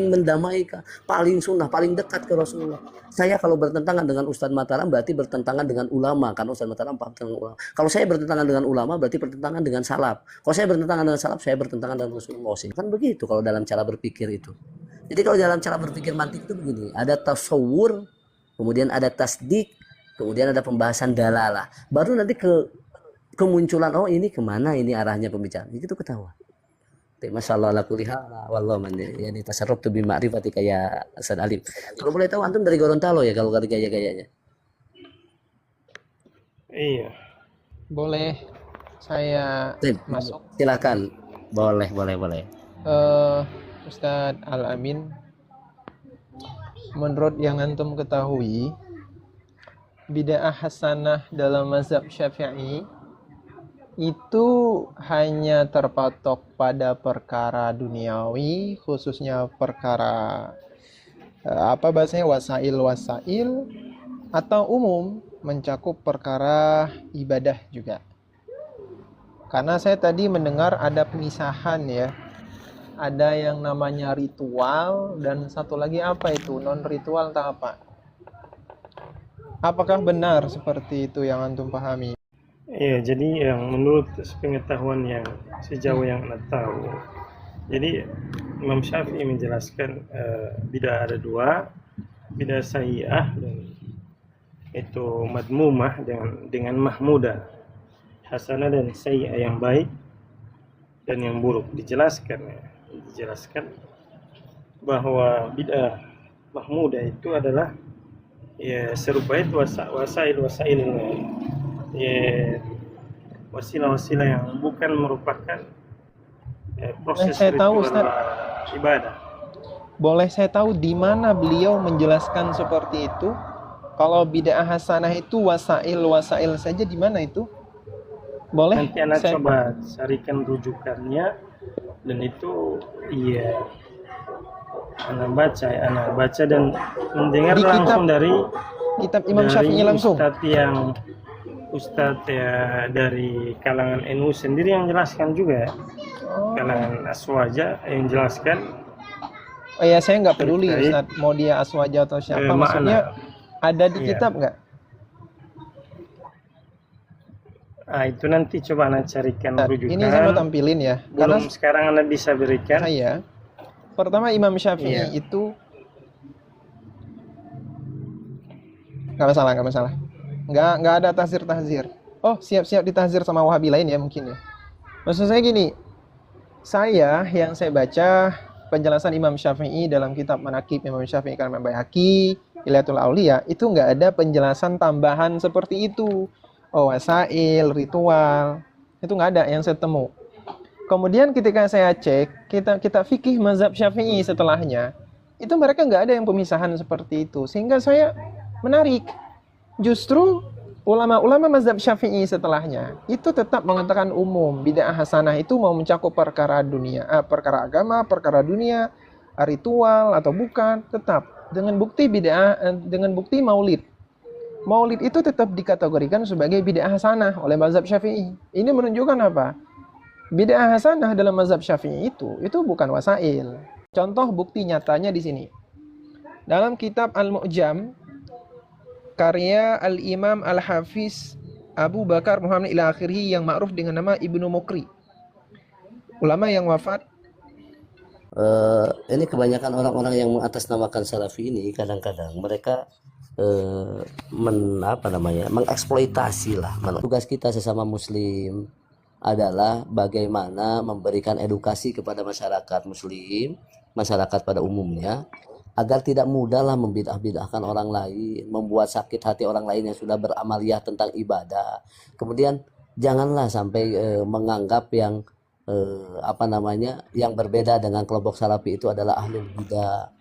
mendamaikan, paling sunnah, paling dekat ke Rasulullah. Saya kalau bertentangan dengan Ustadz Mataram berarti bertentangan dengan ulama, karena Ustadz Mataram paham dengan ulama. Kalau saya bertentangan dengan ulama berarti bertentangan dengan salaf. Kalau saya bertentangan dengan salaf, saya bertentangan dengan Rasulullah. Kan begitu kalau dalam cara berpikir itu. Jadi kalau dalam cara berpikir mantik itu begini, ada tasawur, kemudian ada tasdik, kemudian ada pembahasan dalalah. Baru nanti kemunculan, oh ini kemana ini arahnya pembicaraan, itu ketahuan. Masyaallah ala kulli hal, wallahu man yani tasarruftu bi ma'rifatika ya Ustaz Alim. Kalau boleh tahu antum dari Gorontalo ya kalau gaya-gayanya? Iya. Boleh saya masuk? Silakan. Boleh. Ustadz Al-Amin, menurut yang antum ketahui, bid'ah hasanah dalam mazhab Syafi'i itu hanya terpatok pada perkara duniawi, khususnya perkara wasail, atau umum mencakup perkara ibadah juga. Karena saya tadi mendengar ada pemisahan ya, ada yang namanya ritual dan satu lagi apa itu non ritual entah apa. Apakah benar seperti itu yang antum pahami? Iya, jadi yang menurut pengetahuan yang sejauh yang Anda tahu, jadi Imam Syafi'i menjelaskan bid'ah ada dua, bid'ah sayyi'ah dan itu madmumah dengan mahmudah, hasanah dan sayyi'ah yang baik dan yang buruk. Dijelaskan bahwa bid'ah mahmudah itu adalah ya serupa itu wasail ya wasilah-wasilah yang bukan merupakan proses saya tahu, ritual Ustaz, ibadah. Boleh saya tahu di mana beliau menjelaskan seperti itu? Kalau bid'ah hasanah itu wasail saja, di mana itu? Boleh? Nanti anak coba carikan rujukannya, dan itu iya anak baca dan mendengar langsung dari kitab Imam Syafi'i langsung. Ustadz ya dari kalangan NU sendiri yang jelaskan juga, kalangan Aswaja yang jelaskan. Oh ya, saya nggak peduli Ustadz mau dia Aswaja atau siapa, maksudnya ada di kitab nggak? Itu nanti coba Anda carikan rujukan. Ini saya mau tampilin ya. Belum sekarang Anda bisa berikan. Saya pertama Imam Syafi'i itu nggak masalah. Nggak ada tahzir. Oh, siap-siap ditahzir sama Wahabi lain ya mungkin ya. Maksud saya gini, yang saya baca penjelasan Imam Syafi'i dalam kitab Manaqib Imam Syafi'i kan Baihaqi, Hilyatul Auliya, itu nggak ada penjelasan tambahan seperti itu. Oh, wasail, ritual, itu nggak ada yang saya temu. Kemudian ketika saya cek kita fikih mazhab Syafi'i setelahnya, itu mereka nggak ada yang pemisahan seperti itu, sehingga saya menarik. Justru ulama-ulama mazhab Syafi'i setelahnya itu tetap mengatakan umum, bid'ah hasanah itu mau mencakup perkara dunia, perkara agama, perkara dunia, ritual atau bukan, tetap dengan bukti bid'ah, dengan bukti maulid. Maulid itu tetap dikategorikan sebagai bid'ah hasanah oleh mazhab Syafi'i. Ini menunjukkan apa? Bid'ah hasanah dalam mazhab Syafi'i itu bukan wasail. Contoh bukti nyatanya di sini. Dalam kitab Al-Mu'jam karya Al-Imam Al-Hafiz Abu Bakar Muhammad ila akhirih yang ma'ruf dengan nama Ibnu Mukri. Ulama yang wafat. Ini kebanyakan orang-orang yang mengatasnamakan salafi ini kadang-kadang mereka mengeksploitasi lah. Tugas kita sesama muslim adalah bagaimana memberikan edukasi kepada masyarakat muslim, masyarakat pada umumnya, agar tidak mudahlah membidah-bidahkan orang lain, membuat sakit hati orang lain yang sudah beramaliyah tentang ibadah. Kemudian janganlah sampai menganggap yang yang berbeda dengan kelompok salafi itu adalah ahlul bidah.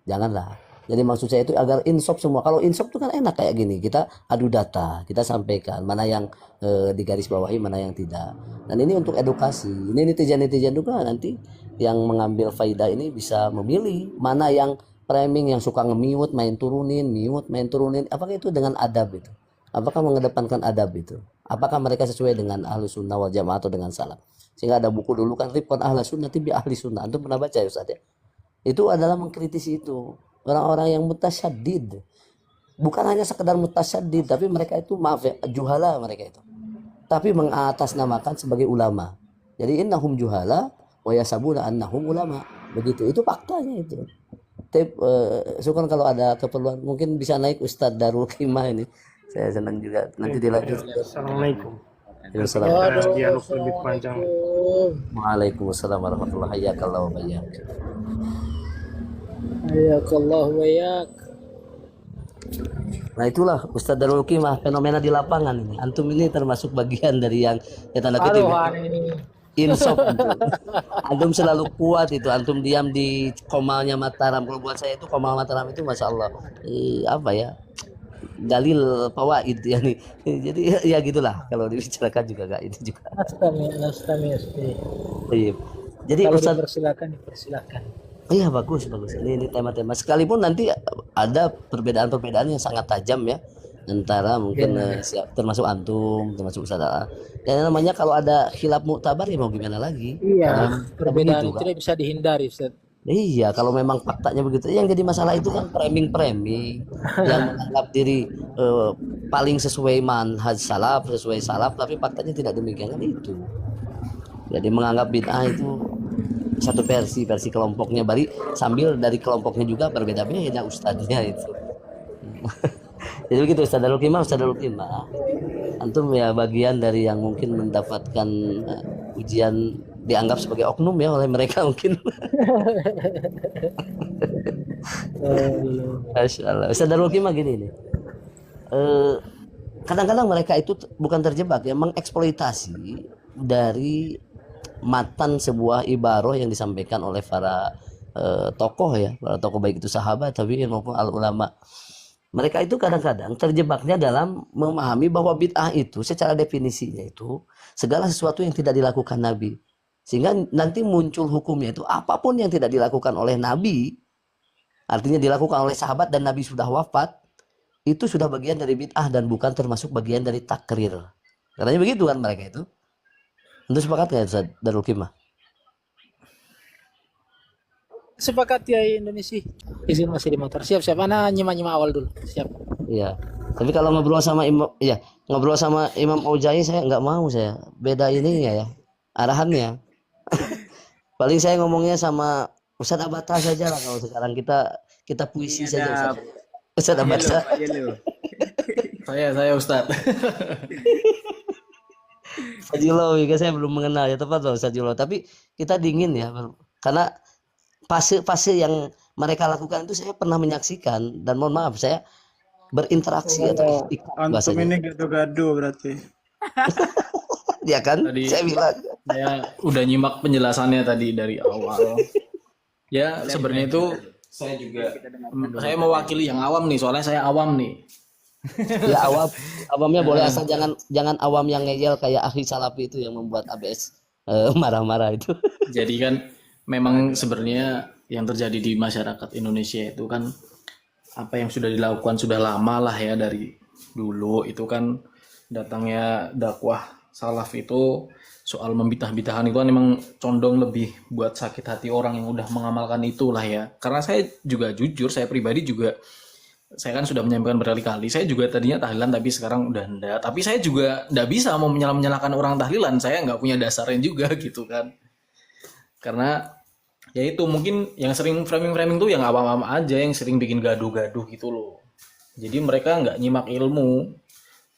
Janganlah. Jadi maksud saya itu agar insaf semua. Kalau insaf itu kan enak kayak gini, kita adu data, kita sampaikan mana yang digarisbawahi, mana yang tidak. Dan ini untuk edukasi. Ini netizen-netizen juga nanti yang mengambil faidah ini bisa memilih mana yang framing, yang suka nge-mute, main turunin. Apakah itu dengan adab itu? Apakah mengedepankan adab itu? Apakah mereka sesuai dengan Ahlus Sunnah wal Jamaah atau dengan salaf? Sehingga ada buku dulu kan Rifqan Ahlus Sunnah bi Ahli Sunnah. Antum pernah baca ya Ustaz ya? Itu adalah mengkritisi itu. Orang-orang yang mutasyaddid. Bukan hanya sekedar mutasyaddid, tapi mereka itu maaf ya, juhala mereka itu. Tapi mengatasnamakan sebagai ulama. Jadi innahum juhala wa yasabuna annahum ulama. Begitu. Itu faktanya itu. Syukur kalau ada keperluan mungkin bisa naik Ustadz Darul Qimah ini. Saya senang juga. Nanti dilanjut. Assalamualaikum. Waalaikumsalam. Dialog lebih panjang. Waalaikumsalam warahmatullahi wabarakatuh. Hayakallah wa yak. Nah itulah Ustadz Darul Qimah, fenomena di lapangan ini. Antum ini termasuk bagian dari yang tanda kutip insaf. Antum selalu kuat itu. Antum diam di Komalnya Mataram. Kalau buat saya itu Komal Mataram itu masya Allah dalil fawaid ya nih. Jadi ya gitulah kalau dibicarakan juga gak itu juga. Nastami. Iya. Jadi Kalau Ustaz dipersilakan. iya bagus. Ini tema-tema sekalipun nanti ada perbedaan-perbedaan yang sangat tajam ya antara mungkin termasuk antum, termasuk Ustaz. Yang namanya kalau ada khilaf muktabar ya mau gimana lagi? Iya, perbedaan begitu, itu tidak bisa dihindari, Ustaz. Iya, kalau memang faktanya begitu. Yang jadi masalah itu kan framing yang menganggap diri paling sesuai manhaj salaf, sesuai salaf, tapi faktanya tidak demikian kan itu. Jadi menganggap bid'ah itu satu versi kelompoknya, bari sambil dari kelompoknya juga berbeda-beda ustadznya itu. Jadi begitu Ustaz Darul Qimah. Antum ya bagian dari yang mungkin mendapatkan ujian dianggap sebagai oknum ya oleh mereka mungkin. Masya Allah. Ustaz Darul Qimah gini nih. Kadang-kadang mereka itu bukan terjebak ya, mengeksploitasi dari matan sebuah ibaroh yang disampaikan oleh para tokoh ya, para tokoh baik itu sahabat, tabi'in maupun al-ulama. Mereka itu kadang-kadang terjebaknya dalam memahami bahwa bid'ah itu secara definisinya itu segala sesuatu yang tidak dilakukan Nabi. Sehingga nanti muncul hukumnya itu apapun yang tidak dilakukan oleh Nabi, artinya dilakukan oleh sahabat dan Nabi sudah wafat, itu sudah bagian dari bid'ah dan bukan termasuk bagian dari takrir. Katanya begitu kan mereka itu. Untuk sepakat nggak Ustaz Darul Qimah? Sepakat ya Indonesia. Izin masih di motor. Siap. Ana nyimak awal dulu. Siap. Iya. Tapi kalau ngobrol sama Imam Auza'i saya nggak mau, saya beda ininya ya arahannya. Paling saya ngomongnya sama Ustadz Abata saja lah kalau sekarang kita puisi saja Ustadz Abata. Saya Ustadz. Fajilo, saya belum mengenal ya tepat loh Fajilo. Tapi kita dingin ya karena fase yang mereka lakukan itu saya pernah menyaksikan dan mohon maaf saya berinteraksi atau antum ini gaduh-gaduh berarti. Ya kan? Tadi saya bilang saya udah nyimak penjelasannya tadi dari awal. Ya sebenarnya itu saya mewakili yang awam nih, soalnya saya awam nih. Ya awamnya boleh asal jangan awam yang ngeyel kayak ahli salafi itu yang membuat ABS marah-marah itu. Jadi kan memang sebenarnya yang terjadi di masyarakat Indonesia itu kan apa yang sudah dilakukan sudah lama lah ya dari dulu. Itu kan datangnya dakwah salaf itu soal membitah-bitahan itu kan memang condong lebih buat sakit hati orang yang udah mengamalkan itulah ya. Karena saya juga jujur, saya pribadi juga, saya kan sudah menyampaikan berkali-kali, saya juga tadinya tahlilan tapi sekarang udah enggak. Tapi saya juga enggak bisa mau menyalahkan orang tahlilan, saya nggak punya dasarnya juga gitu kan. Karena ya itu mungkin yang sering framing-framing tuh yang awam-awam aja, yang sering bikin gaduh-gaduh gitu loh. Jadi mereka nggak nyimak ilmu,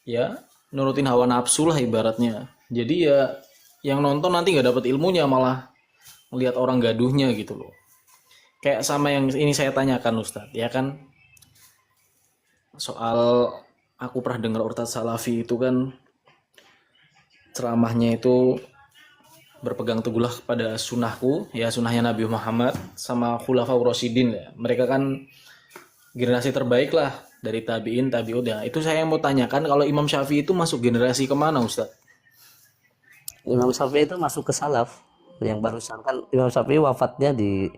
ya nurutin hawa nafsu lah ibaratnya. Jadi ya yang nonton nanti nggak dapet ilmunya, malah melihat orang gaduhnya gitu loh. Kayak sama yang ini saya tanyakan Ustadz, ya kan, soal aku pernah dengar Ustadz Salafi itu kan ceramahnya itu berpegang teguhlah pada sunnahku, ya sunnahnya Nabi Muhammad sama Khulafaur Rasyidin ya. Mereka kan generasi terbaik lah dari tabiin, tabiut ya. Itu saya mau tanyakan, kalau Imam Syafi'i itu masuk generasi kemana Ustadz? Imam Syafi'i itu masuk ke salaf. Yang barusan kan Imam Syafi'i wafatnya di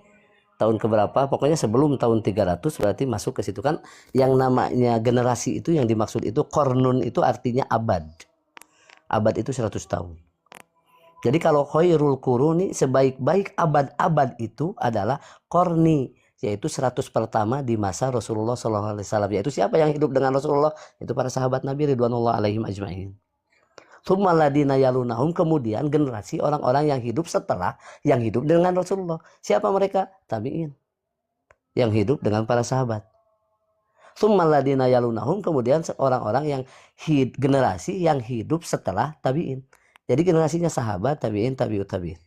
tahun keberapa, pokoknya sebelum tahun 300, berarti masuk ke situ kan. Yang namanya generasi itu yang dimaksud itu kornun, itu artinya abad. Abad itu 100 tahun. Jadi kalau khairul quruni, sebaik-baik abad-abad itu adalah korni, yaitu 100 pertama di masa Rasulullah SAW. Yaitu siapa yang hidup dengan Rasulullah? Itu para sahabat Nabi ridwanullah alaihim ajma'in. Tsumma ladina yalunahum, kemudian generasi orang-orang yang hidup setelah yang hidup dengan Rasulullah. Siapa mereka? Tabi'in. Yang hidup dengan para sahabat. Tsumma ladina yalunahum, kemudian orang-orang yang generasi yang hidup setelah tabi'in. Jadi generasinya sahabat, tabi'in, tabi'ut tabi'in.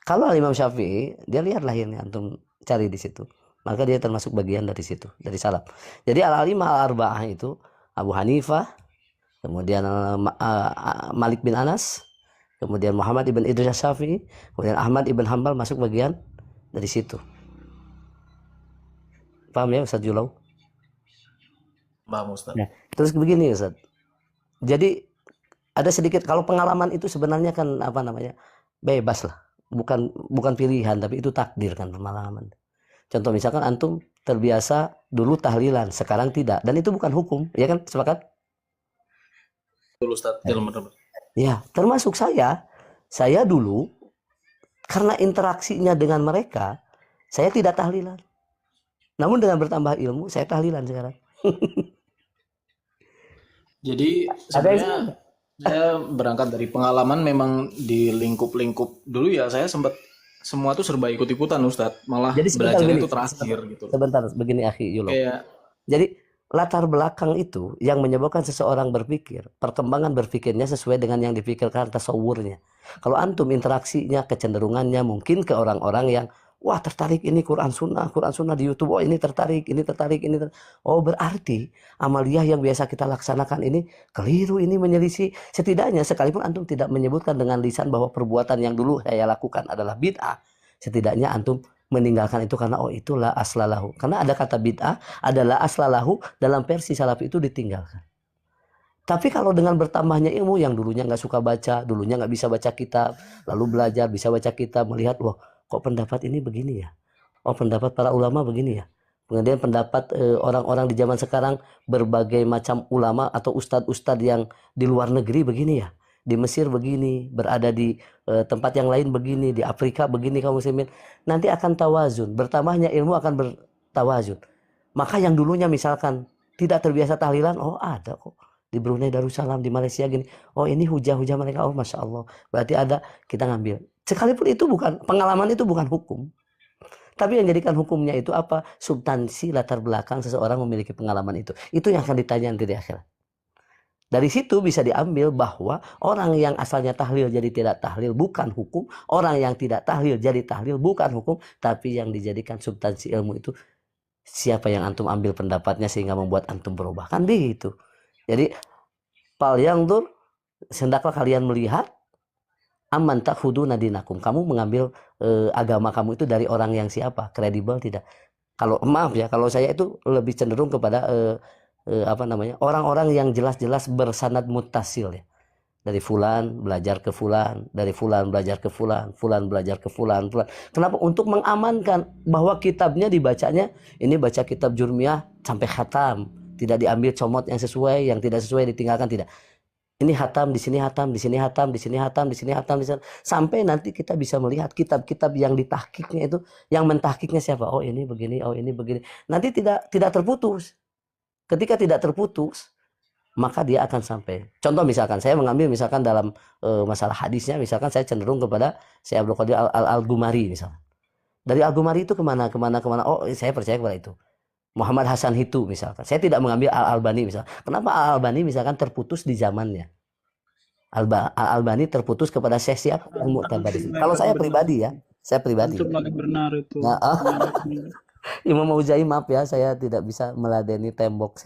Kalau Imam Syafi'i, dia lihat lahirnya, antum cari di situ. Maka dia termasuk bagian dari situ, dari salaf. Jadi al-alimah al-arba'ah itu Abu Hanifah, kemudian Malik bin Anas, kemudian Muhammad ibn Idris Syafi'i, kemudian Ahmad ibn Hanbal masuk bagian dari situ. Paham ya Ustaz Julau? Paham Ustadz. Ya. Terus begini Ustaz. Jadi ada sedikit, kalau pengalaman itu sebenarnya kan apa namanya, bebas lah, bukan pilihan, tapi itu takdir kan pengalaman. Contoh misalkan antum terbiasa dulu tahlilan, sekarang tidak, dan itu bukan hukum, ya kan, sepakat? Betul Ustadz. Ya, termasuk saya dulu karena interaksinya dengan mereka, saya tidak tahlilan. Namun dengan bertambah ilmu, saya tahlilan sekarang. Jadi sebenarnya saya berangkat dari pengalaman, memang di lingkup-lingkup dulu ya saya sempat semua tuh serba ikut-ikutan Ustadz, malah Jadi belajarnya itu terakhir gitu. Sebentar, begini akhi Yulo. Kayak Jadi latar belakang itu yang menyebabkan seseorang berpikir, perkembangan berpikirnya sesuai dengan yang dipikirkan tasawurnya. Kalau antum interaksinya, kecenderungannya mungkin ke orang-orang yang wah tertarik ini Quran Sunnah di YouTube, oh ini tertarik, ini tertarik, ini tertarik. Oh berarti amaliyah yang biasa kita laksanakan ini keliru, ini menyelisih. Setidaknya sekalipun antum tidak menyebutkan dengan lisan bahwa perbuatan yang dulu saya lakukan adalah bid'ah, setidaknya antum meninggalkan itu karena oh itulah aslalahu. Karena ada kata bid'ah adalah aslalahu, dalam versi salaf itu ditinggalkan. Tapi kalau dengan bertambahnya ilmu, yang dulunya nggak suka baca, dulunya nggak bisa baca kitab, lalu belajar bisa baca kitab, melihat wah kok pendapat ini begini ya, oh pendapat para ulama begini ya. Kemudian pendapat orang-orang di zaman sekarang, berbagai macam ulama atau ustadz-ustadz yang di luar negeri begini ya, di Mesir begini, berada di tempat yang lain begini, di Afrika begini kaum muslimin. Nanti akan tawazun, bertambahnya ilmu akan bertawazun. Maka yang dulunya misalkan tidak terbiasa tahlilan, oh ada kok di Brunei Darussalam, di Malaysia gini, oh ini hujah-hujah mereka, oh masya Allah, berarti ada, kita ngambil. Sekalipun itu bukan pengalaman, itu bukan hukum. Tapi yang jadikan hukumnya itu apa? Substansi latar belakang seseorang memiliki pengalaman itu. Itu yang akan ditanya nanti di akhirat. Dari situ bisa diambil bahwa orang yang asalnya tahlil jadi tidak tahlil bukan hukum. Orang yang tidak tahlil jadi tahlil bukan hukum. Tapi yang dijadikan substansi ilmu itu siapa yang antum ambil pendapatnya sehingga membuat antum berubah. Kan begitu. Jadi fal yanzur, hendaklah kalian melihat aman takhuduna dinakum, kamu mengambil agama kamu itu dari orang yang siapa, kredibel tidak. Kalau maaf ya, kalau saya itu lebih cenderung kepada apa namanya, orang-orang yang jelas-jelas bersanad muttasil ya. Dari fulan belajar ke fulan, dari fulan belajar ke fulan, fulan belajar ke fulan, fulan. Kenapa? Untuk mengamankan bahwa kitabnya dibacanya, ini baca kitab Jurmiyah sampai khatam, tidak diambil comot yang sesuai, yang tidak sesuai ditinggalkan, tidak. Ini hatam, di sini hatam, di sini hatam, di sini hatam, di sini hatam, di sana. Sampai nanti kita bisa melihat kitab-kitab yang ditahkiknya itu, yang mentahkiknya siapa? Oh ini begini, oh ini begini. Nanti tidak terputus. Ketika tidak terputus, maka dia akan sampai. Contoh misalkan saya mengambil misalkan dalam masalah hadisnya, misalkan saya cenderung kepada Syekh Abdul Qadir Al-Ghumari misalkan. Dari Al-Ghumari itu kemana. Oh saya percaya kepada itu. Muhammad Hasan Hitu misalkan. Saya tidak mengambil Al-Albani misalkan. Kenapa Al-Albani misalkan terputus di zamannya? Al-Albani terputus kepada Syekh siapa? Yang Mu'tabar. Kalau saya pribadi ya, saya pribadi. Antum lagi benar itu. Nah, Imam Auza'i maaf ya, saya tidak bisa meladeni tembok.